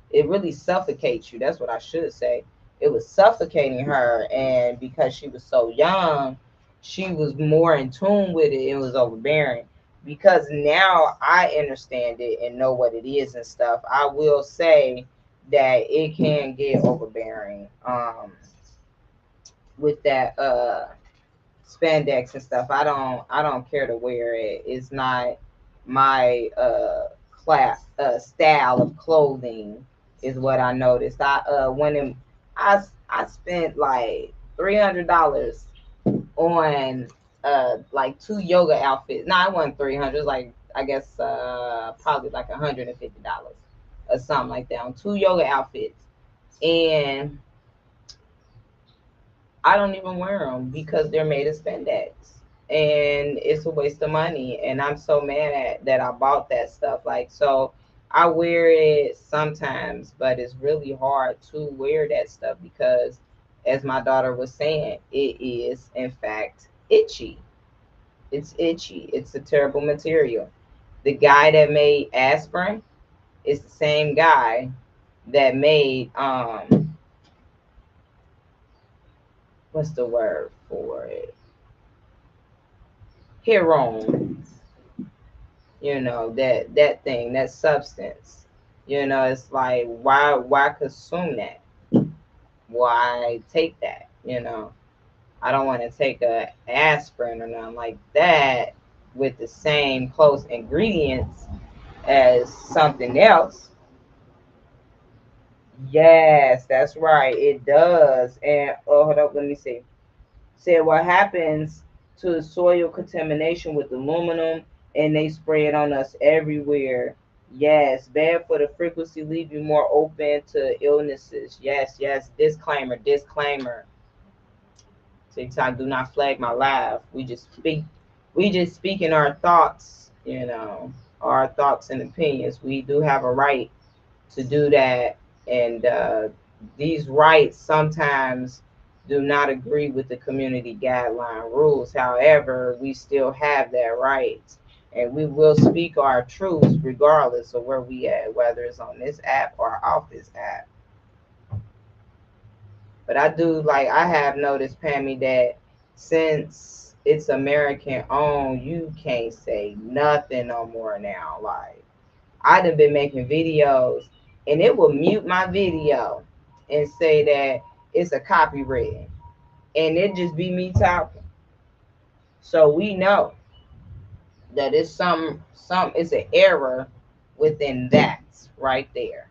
it really suffocates you. That's what I should say. It was suffocating her, and because she was so young, she was more in tune with it. It was overbearing. Because now I understand it and know what it is and stuff, I will say that it can get overbearing with that spandex and stuff. I don't care to wear it. It's not my style of clothing, is what I noticed. I spent like $300 on like two yoga outfits. No, I wasn't 300, like, I guess probably like $150 or something like that on two yoga outfits. And I don't even wear them because they're made of spandex, and it's a waste of money. And I'm so mad at that I bought that stuff. Like, so I wear it sometimes, but it's really hard to wear that stuff because, as my daughter was saying, it is in fact itchy. It's itchy. It's a terrible material. The guy that made aspirin is the same guy that made what's the word for it? Heroin. You know, that thing, that substance. You know, it's like, why consume that? Why take that? You know, I don't want to take a aspirin or nothing like that with the same close ingredients as something else. Yes, that's right. It does. And oh, hold up, let me see. Said what happens to soil contamination with aluminum, and they spray it on us everywhere. Yes, bad for the frequency, leave you more open to illnesses. Yes, yes. Disclaimer, disclaimer. TikTok, do not flag my live. We just speaking our thoughts, you know. our thoughts and opinions. We do have a right to do that, and these rights sometimes do not agree with the community guideline rules. However, we still have that right, and we will speak our truths regardless of where we at, whether it's on this app or off this app. But I do like I have noticed, Pammy, that since it's American owned, you can't say nothing no more now. Like I done been making videos and it will mute my video and say that it's a copyright. And it just be me talking. So we know that it's some it's an error within that right there.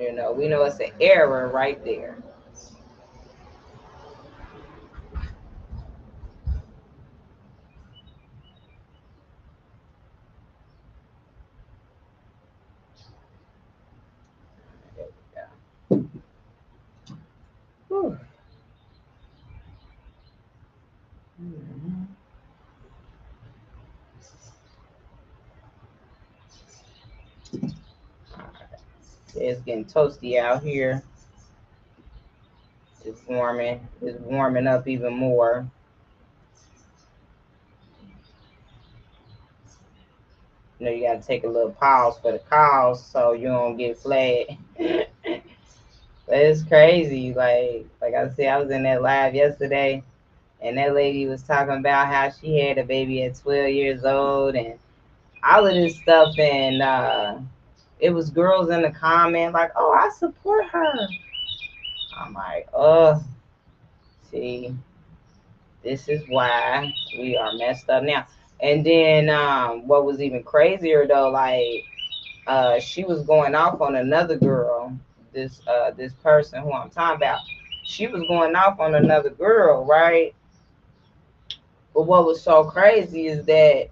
You know, we know it's an error right there. There we go. Whew. Mhm. It's getting toasty out here. It's warming. It's warming up even more. You know, you gotta take a little pause for the calls so you don't get flagged. But it's crazy. Like I said, I was in that live yesterday, and that lady was talking about how she had a baby at 12 years old and all of this stuff. And it was girls in the comment like, "Oh, I support her." I'm like, "Oh, see, this is why we are messed up now." And then what was even crazier though, like she was going off on another girl. This person who I'm talking about, she was going off on another girl, right? But what was so crazy is that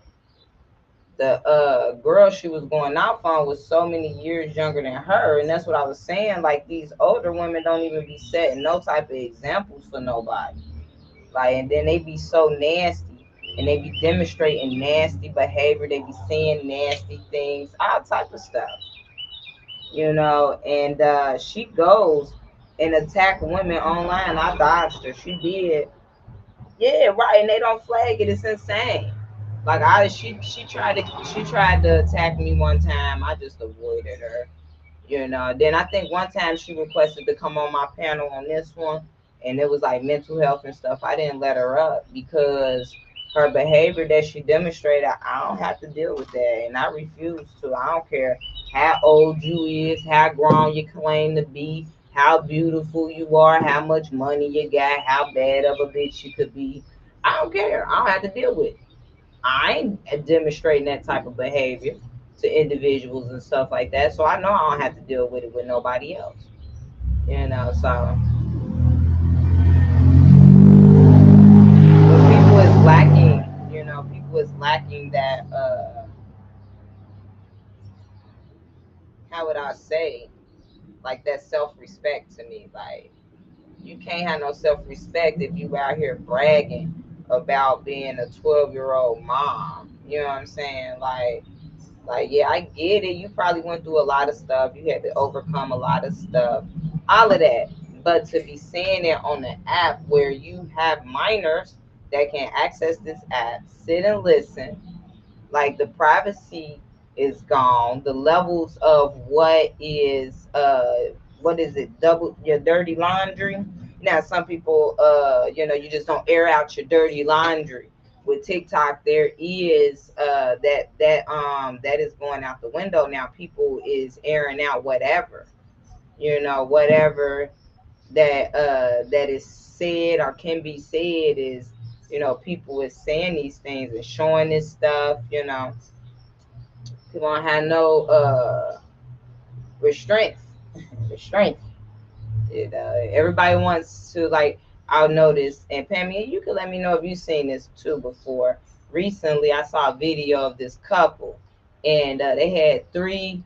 the girl she was going off on was so many years younger than her, and that's what I was saying. Like these older women don't even be setting no type of examples for nobody. Like, and then they be so nasty, and they be demonstrating nasty behavior. They be saying nasty things, all type of stuff, you know. And she goes and attack women online. I dodged her. She did. Yeah, right. And they don't flag it. It's insane. Like she tried to attack me one time. I just avoided her. You know. Then I think one time she requested to come on my panel on this one, and it was like mental health and stuff. I didn't let her up because her behavior that she demonstrated, I don't have to deal with that, and I refuse to. I don't care how old you is, how grown you claim to be, how beautiful you are, how much money you got, how bad of a bitch you could be. I don't care. I don't have to deal with it. I ain't demonstrating that type of behavior to individuals and stuff like that. So I know I don't have to deal with it with nobody else. You know, so but people is lacking, you know, people is lacking that how would I say, like that self respect to me. Like you can't have no self respect if you out here bragging about being a 12-year-old mom. You know what I'm saying? Like, yeah, I get it. You probably went through a lot of stuff. You had to overcome a lot of stuff, all of that. But to be saying it on the app where you have minors that can access this app, sit and listen, like the privacy is gone. The levels of what is it? Double your dirty laundry. Now, some people, you know, you just don't air out your dirty laundry. With TikTok, there is that is going out the window now. People is airing out whatever, you know, whatever that is said or can be said is, you know, people is saying these things and showing this stuff, you know. People don't have no restraint. Restraint. You know, everybody wants to like. I'll notice, and Pammy, you can let me know if you've seen this too before. Recently, I saw a video of this couple, and they had three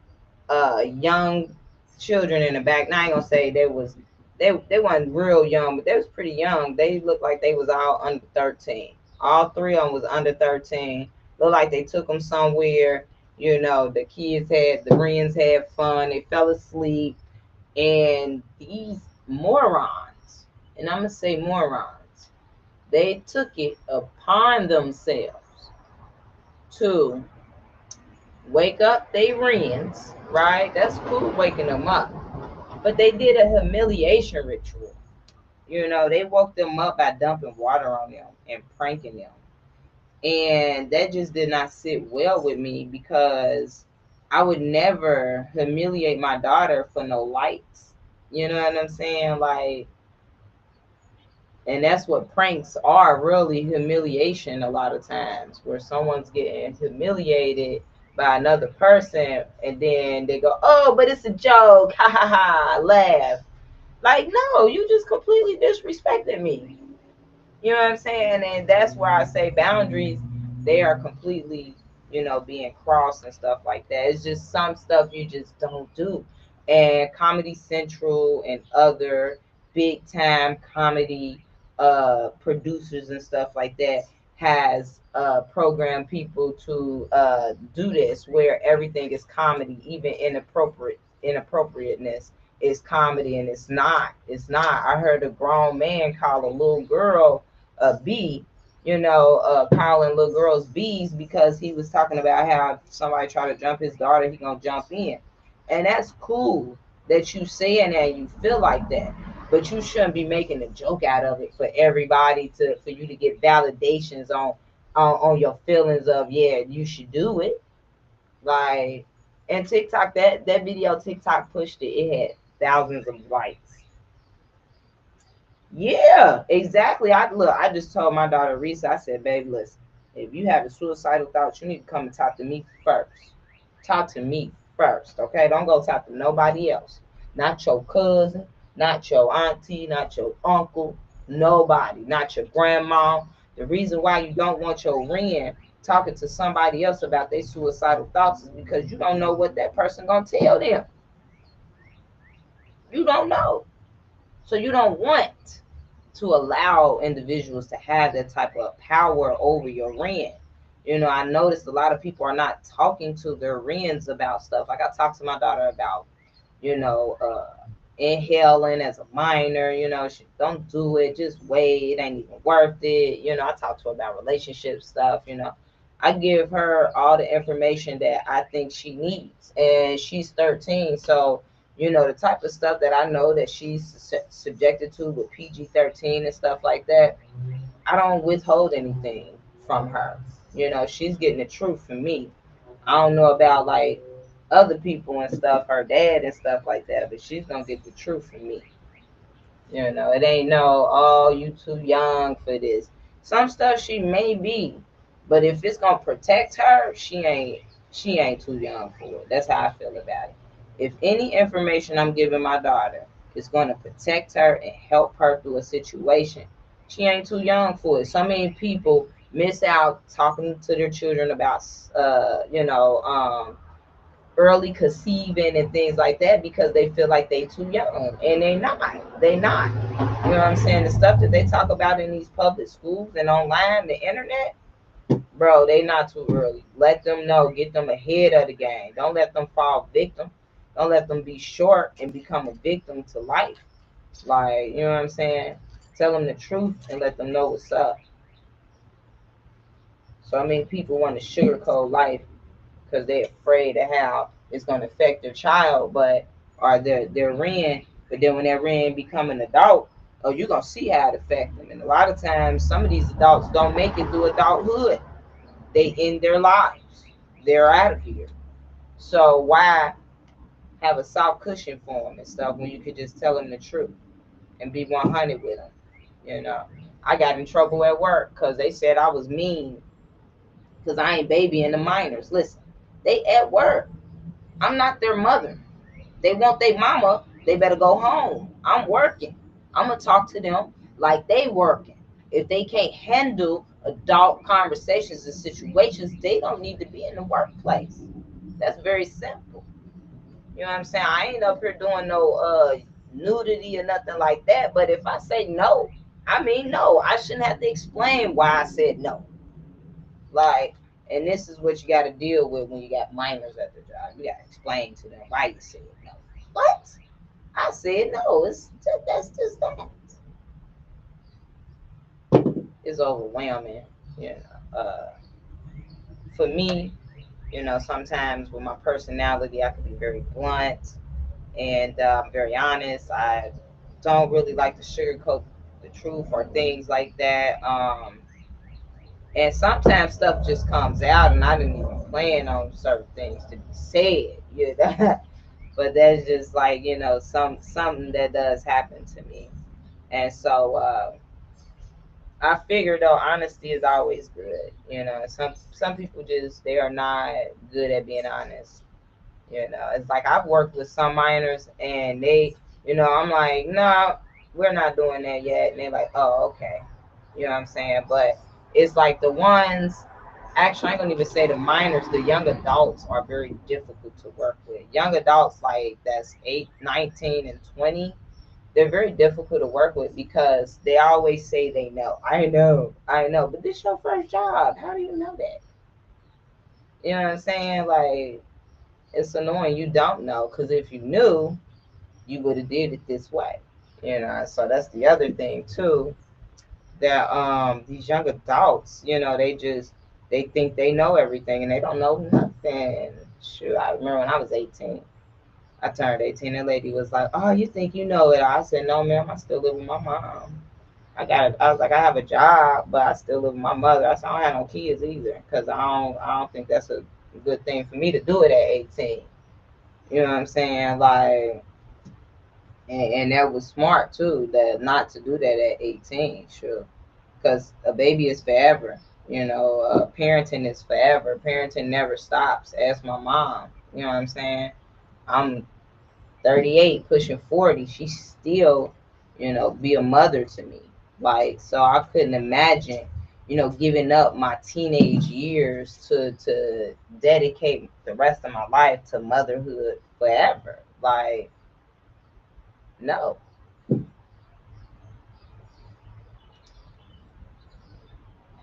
young children in the back. Now I ain't gonna say they weren't real young, but they was pretty young. They looked like they was all under 13. All three of them was under 13, Look like they took them somewhere. The kids the Wrens had fun. They fell asleep, and these morons, and I'm gonna say morons, they took it upon themselves to wake up they Wrens, right? That's cool waking them up. But they did a humiliation ritual. They woke them up by dumping water on them and pranking them. And that just did not sit well with me because I would never humiliate my daughter for no lights. You know what I'm saying? Like, and that's what pranks are, really, humiliation a lot of times, where someone's getting humiliated by another person and then they go, oh, but it's a joke, ha ha ha, laugh. Like, no, you just completely disrespected me. You know what I'm saying? And that's where I say boundaries, they are completely, being crossed and stuff like that. It's just some stuff you just don't do. And Comedy Central and other big time comedy producers and stuff like that has programmed people to do this, where everything is comedy, even inappropriateness is comedy, and it's not. I heard a grown man call a little girl a bee, calling little girls bees because he was talking about how if somebody try to jump his daughter, he gonna jump in. And that's cool that you saying that and you feel like that. But you shouldn't be making a joke out of it for everybody for you to get validations on your feelings of, yeah, you should do it. Like, and TikTok, that video TikTok pushed it. It had thousands of likes. Yeah, exactly. I just told my daughter Reese, I said, baby, listen, if you have a suicidal thought, you need to come and talk to me first. Talk to me first, okay? Don't go talk to nobody else. Not your cousin, not your auntie, not your uncle, nobody, not your grandma. The reason why you don't want your friend talking to somebody else about their suicidal thoughts is because you don't know what that person gonna tell them. You don't know. So you don't want to allow individuals to have that type of power over your rent. I noticed a lot of people are not talking to their rents about stuff. Like, I talked to my daughter about, you know, inhaling as a minor. She don't do it. Just wait. It ain't even worth it. I talk to her about relationship stuff. I give her all the information that I think she needs, and she's 13, so the type of stuff that I know that she's subjected to with PG-13 and stuff like that. I don't withhold anything from her. She's getting the truth from me. I don't know about like other people and stuff, her dad and stuff like that, but she's gonna get the truth from me. It ain't no, oh, you too young for this. Some stuff she may be, but if it's gonna protect her, she ain't too young for it. That's how I feel about it. If any information I'm giving my daughter is gonna protect her and help her through a situation, she ain't too young for it. So many people miss out talking to their children about early conceiving and things like that because they feel like they too young, and they not. You know what I'm saying? The stuff that they talk about in these public schools and online, the internet, bro, they not too early. Let them know, get them ahead of the game. Don't let them fall victim. Don't let them be short and become a victim to life. Like, you know what I'm saying? Tell them the truth and let them know what's up. So I mean, people want to sugarcoat life because they're afraid of how it's going to affect their child, but or their rent. But then when that rent become an adult, oh, you're gonna see how it affects them. And a lot of times, some of these adults don't make it through adulthood. They end their lives. They're out of here. So why have a soft cushion for them and stuff when you could just tell them the truth and be 100 with them? I got in trouble at work because they said I was mean because I ain't babying the minors. Listen, they at work. I'm not their mother. They want their mama, they better go home. I'm working. I'm gonna talk to them like they working. If they can't handle adult conversations and situations, they don't need to be in the workplace. That's very simple. You know what I'm saying? I ain't up here doing no nudity or nothing like that. But if I say no, I mean no. I shouldn't have to explain why I said no. Like, And this is what you got to deal with when you got minors at the job. You got to explain to them why you said no. What? I said no. That's just that. It's overwhelming. You know. For me, sometimes with my personality, I can be very blunt and I'm very honest. I don't really like to sugarcoat the truth or things like that. And sometimes stuff just comes out, and I didn't even plan on certain things to be said. But that's just like something that does happen to me, and so I figure though honesty is always good. Some people just they are not good at being honest. It's like I've worked with some minors and I'm like, no, we're not doing that yet. And they're like, oh, okay. You know what I'm saying? But it's like the ones, actually, I ain't gonna even say the minors, the young adults are very difficult to work with. Young adults, like that's 8, 19, and 20, they're very difficult to work with because they always say they know. I know. But this your first job. How do you know that? You know what I'm saying? Like, it's annoying you don't know because if you knew you would have did it this way. So that's the other thing too, that these young adults, they think they know everything and they don't know nothing. Shoot, I remember when I was 18, I turned 18, and lady was like, oh, you think you know it? I said, no ma'am, I still live with my mom. I was like, I have a job, but I still live with my mother. I said, I don't have no kids either because I don't think that's a good thing for me to do it at 18. You know what I'm saying? Like, and that was smart too, that not to do that at 18, sure. Because a baby is forever. Parenting is forever. Parenting never stops. Ask my mom. You know what I'm saying? I'm 38, pushing 40. She still, be a mother to me. Like, so I couldn't imagine, giving up my teenage years to dedicate the rest of my life to motherhood forever. Like, no.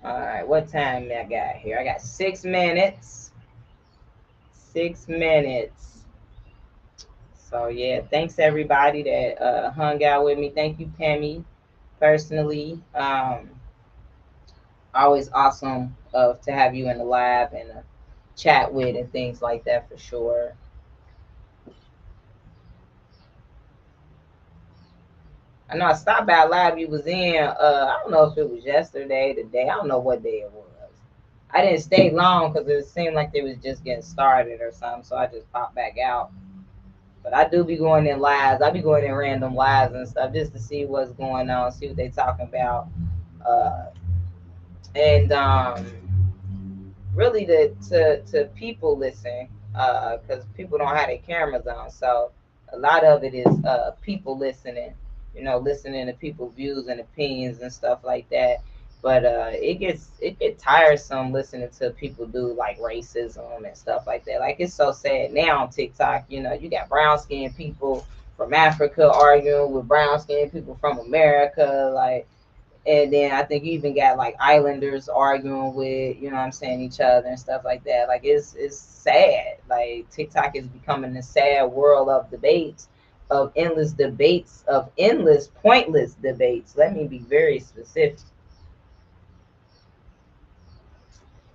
All right, what time I got here? I got 6 minutes. 6 minutes. So yeah, thanks everybody that hung out with me. Thank you, Pammy, personally. Always awesome to have you in the lab and chat with and things like that for sure. I know I stopped by a lab you was in. I don't know if it was yesterday, today. I don't know what day it was. I didn't stay long because it seemed like they was just getting started or something, so I just popped back out. But I do be going in lives. I be going in random lives and stuff just to see what's going on, see what they talking about, uh, and really to people listen because people don't have their cameras on. So a lot of it is people listening, listening to people's views and opinions and stuff like that. But it gets tiresome listening to people do like racism and stuff like that. Like it's so sad now on TikTok. You got brown skinned people from Africa arguing with brown skinned people from America. Like, and then I think you even got like islanders arguing with, what I'm saying, each other and stuff like that. Like it's sad. Like TikTok is becoming a sad world of debates, of endless pointless debates. Let me be very specific.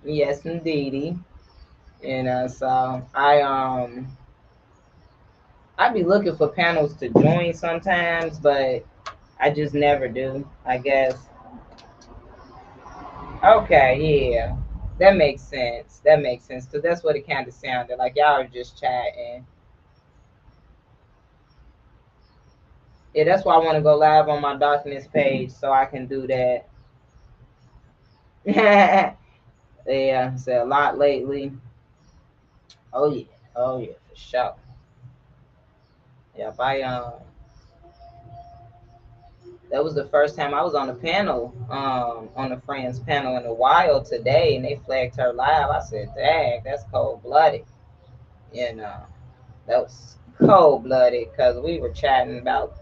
Yes, indeedy. So I be looking for panels to join sometimes, but I just never do, I guess. Okay, yeah. That makes sense. That makes sense. Because that's what it kind of sounded like. Y'all are just chatting. Yeah, that's why I want to go live on my darkness page so I can do that. Yeah, said a lot lately. Oh, yeah. Oh, yeah, for sure. Yep, that was the first time I was on a panel, on a friend's panel in a while today, and they flagged her live. I said, dang, that's cold blooded. You know, that was cold blooded because we were chatting about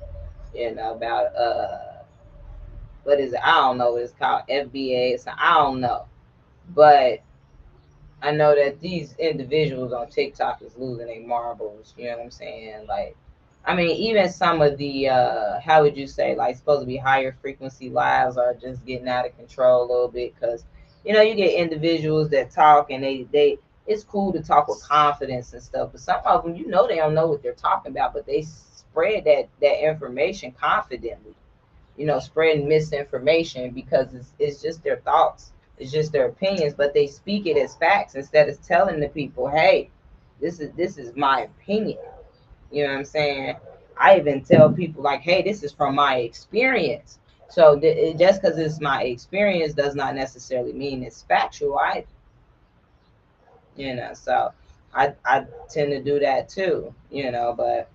what is it? I don't know what it's called, FBA. So I don't know, but I know that these individuals on TikTok is losing their marbles. You know what I'm saying? Like, I mean, even some of the how would you say, like, supposed to be higher frequency lives are just getting out of control a little bit, because you get individuals that talk, and they it's cool to talk with confidence and stuff, but some of them, they don't know what they're talking about, but they spread that information confidently, spreading misinformation because it's just their thoughts, it's just their opinions, but they speak it as facts instead of telling the people, hey, this is my opinion. You know what I'm saying? I even tell people like, hey, this is from my experience. So just because it's my experience does not necessarily mean it's factual. So I tend to do that too. But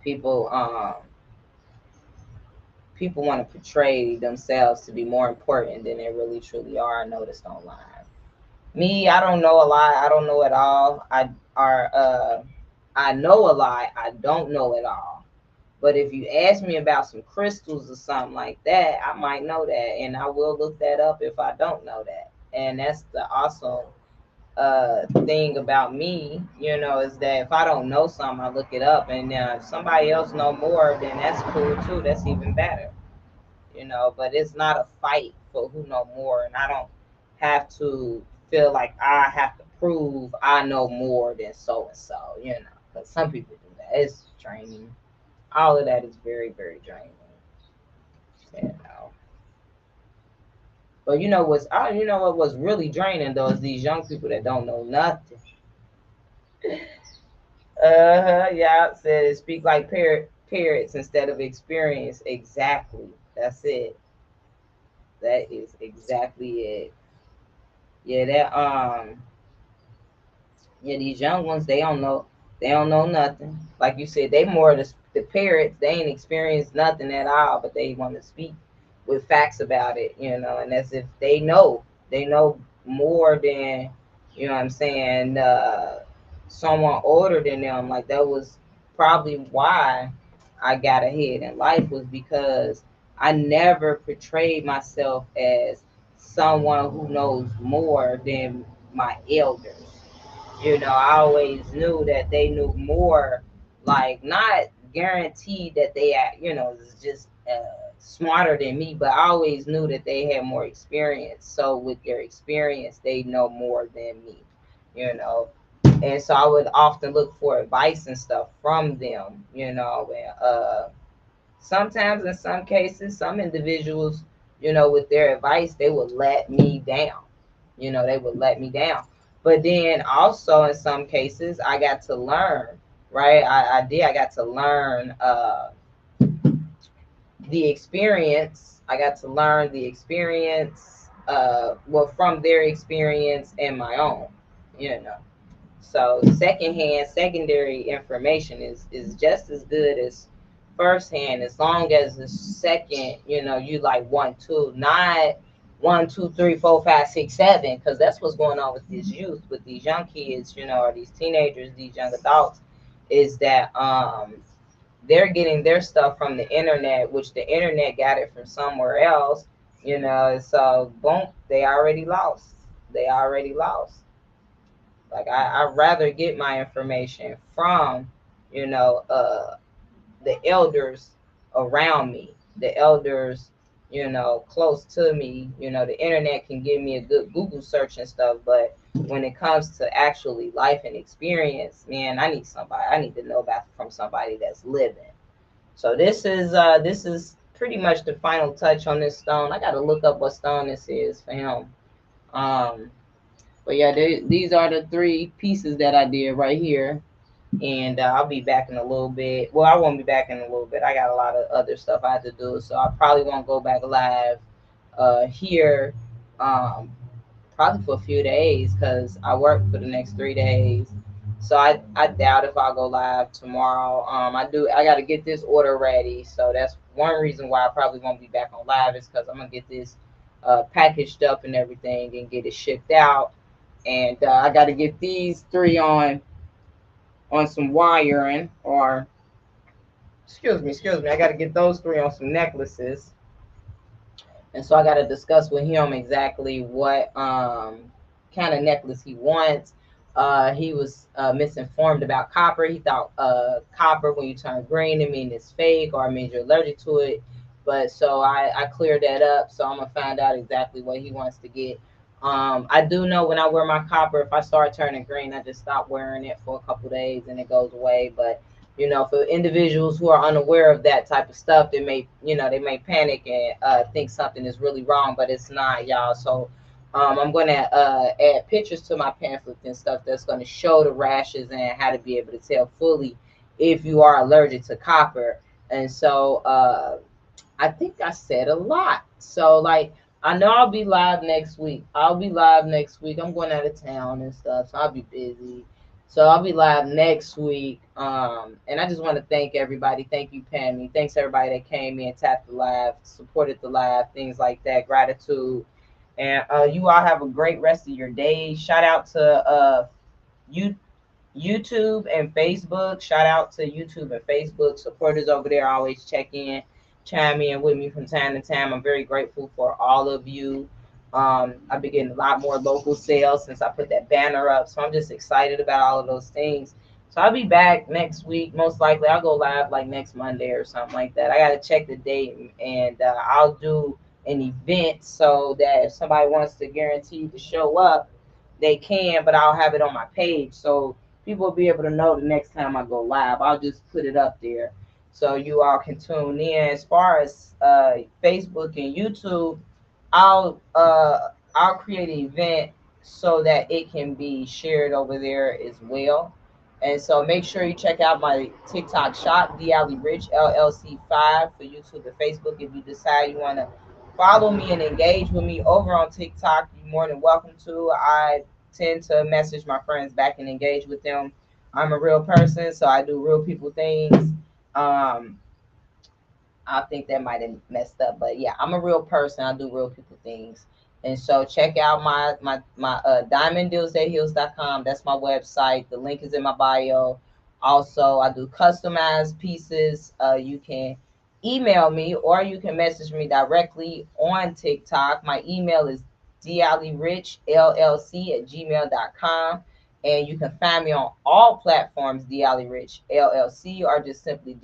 people people want to portray themselves to be more important than they really truly are. I noticed online. Me, I don't know a lot. I don't know it all. I know a lot. I don't know it all. But if you ask me about some crystals or something like that, I might know that, and I will look that up if I don't know that. And that's the awesome thing about me, is that if I don't know something, I look it up, and if somebody else know more, then that's cool too. That's even better. But it's not a fight for who know more, and I don't have to feel like I have to prove I know more than so and so, because some people do that. It's draining. All of that is very, very draining. you know but what was really draining though is these young people that don't know nothing. Yeah, said it, speak like parrots instead of experience. Exactly, that's it. That is exactly it. Yeah, these young ones, they don't know nothing. Like you said, they more the parrots. They ain't experienced nothing at all, but they want to speak with facts about it, and as if they know more than, what I'm saying, someone older than them. Like, that was probably why I got ahead in life, was because I never portrayed myself as someone who knows more than my elders. I always knew that they knew more, like, not guaranteed that they, is just smarter than me, but I always knew that they had more experience. So with their experience, they know more than me, you know. And so I would often look for advice and stuff from them, and sometimes in some cases, some individuals, with their advice, they would let me down. They would let me down. But then also in some cases, I got to learn, right? I got to learn the experience. I got to learn the experience, well, from their experience and my own, you know. So secondhand, secondary information is just as good as firsthand, as long as the second, you like 1, 2, not 1, 2, 3, 4, 5, 6, 7, because that's what's going on with this youth, with these young kids, or these teenagers, these young adults, is that they're getting their stuff from the internet, which the internet got it from somewhere else, so boom, they already lost. They already lost. Like, I'd rather get my information from, the elders around me, the elders, close to me. The internet can give me a good Google search and stuff, but when it comes to actually life and experience, man, I need to know about from somebody that's living. So this is pretty much the final touch on this stone. I gotta look up what stone this is for him. Um, but yeah, these are the three pieces that I did right here, and I'll be back in a little bit. Well, I won't be back in a little bit. I got a lot of other stuff I have to do, so I probably won't go back live here, um, probably for a few days, because I work for the next 3 days. So I doubt if I'll go live tomorrow. I got to get this order ready, so that's one reason why I probably won't be back on live, is because I'm gonna get this packaged up and everything and get it shipped out, and I got to get these three on some wiring, or excuse me, I got to get those three on some necklaces, and so I got to discuss with him exactly what kind of necklace he wants. He was misinformed about copper. He thought copper, when you turn green, it means it's fake or it means you're allergic to it. But so I cleared that up. So I'm gonna find out exactly what he wants to get. I do know when I wear my copper, if I start turning green, I just stop wearing it for a couple days and it goes away. But for individuals who are unaware of that type of stuff, they may panic and think something is really wrong, but it's not, y'all. So I'm going to add pictures to my pamphlets and stuff that's going to show the rashes and how to be able to tell fully if you are allergic to copper. And so I think I said a lot. So, like, I know I'll be live next week. I'm going out of town and stuff, so I'll be busy. So I'll be live next week. And I just want to thank everybody. Thank you, Pammy. Thanks everybody that came in, tapped the live, supported the live, things like that. Gratitude. And you all have a great rest of your day. Shout out to YouTube and Facebook. Shout out to YouTube and Facebook supporters over there. Always check in, chime in with me from time to time. I'm very grateful for all of you. I've been getting a lot more local sales since I put that banner up. So I'm just excited about all of those things. So I'll be back next week. Most likely I'll go live like next Monday or something like that. I got to check the date, and I'll do an event so that if somebody wants to guarantee to show up, they can, but I'll have it on my page. So people will be able to know the next time I go live. I'll just put it up there so you all can tune in. As far as Facebook and YouTube, I'll create an event so that it can be shared over there as well. And so make sure you check out my TikTok shop, D Alley Rich LLC 5 for YouTube and Facebook. If you decide you want to follow me and engage with me over on TikTok, you're more than welcome to. I tend to message my friends back and engage with them. I'm a real person, so I do real people things. Um, I think that might have messed up, but yeah, I'm a real person. I do real people things. And so check out my diamonddealsatheels.com. That's my website. The link is in my bio. Also, I do customized pieces. You can email me or you can message me directly on TikTok. My email is dallyrich@gmail.com. And you can find me on all platforms, Rich LLC, or just simply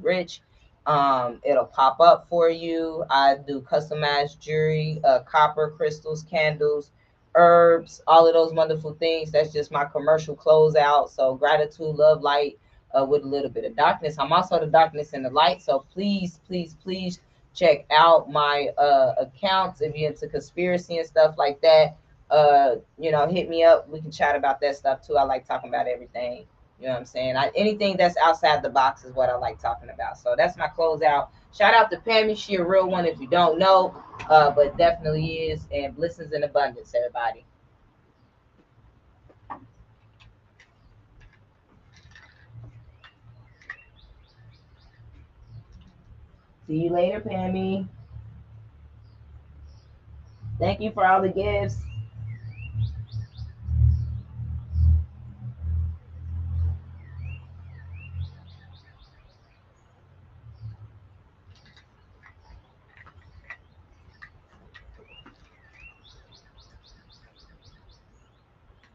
Rich. It'll pop up for you. I do customized jewelry, copper, crystals, candles, herbs, all of those wonderful things. That's just my commercial closeout. So gratitude, love, light, with a little bit of darkness. I'm also the darkness and the light. So please, please, please check out my accounts if you're into conspiracy and stuff like that. Hit me up. We can chat about that stuff too. I like talking about everything. You know what I'm saying? Anything that's outside the box is what I like talking about. So that's my closeout. Shout out to Pammy. She a real one if you don't know, but definitely is. And blessings in abundance, everybody. See you later, Pammy. Thank you for all the gifts.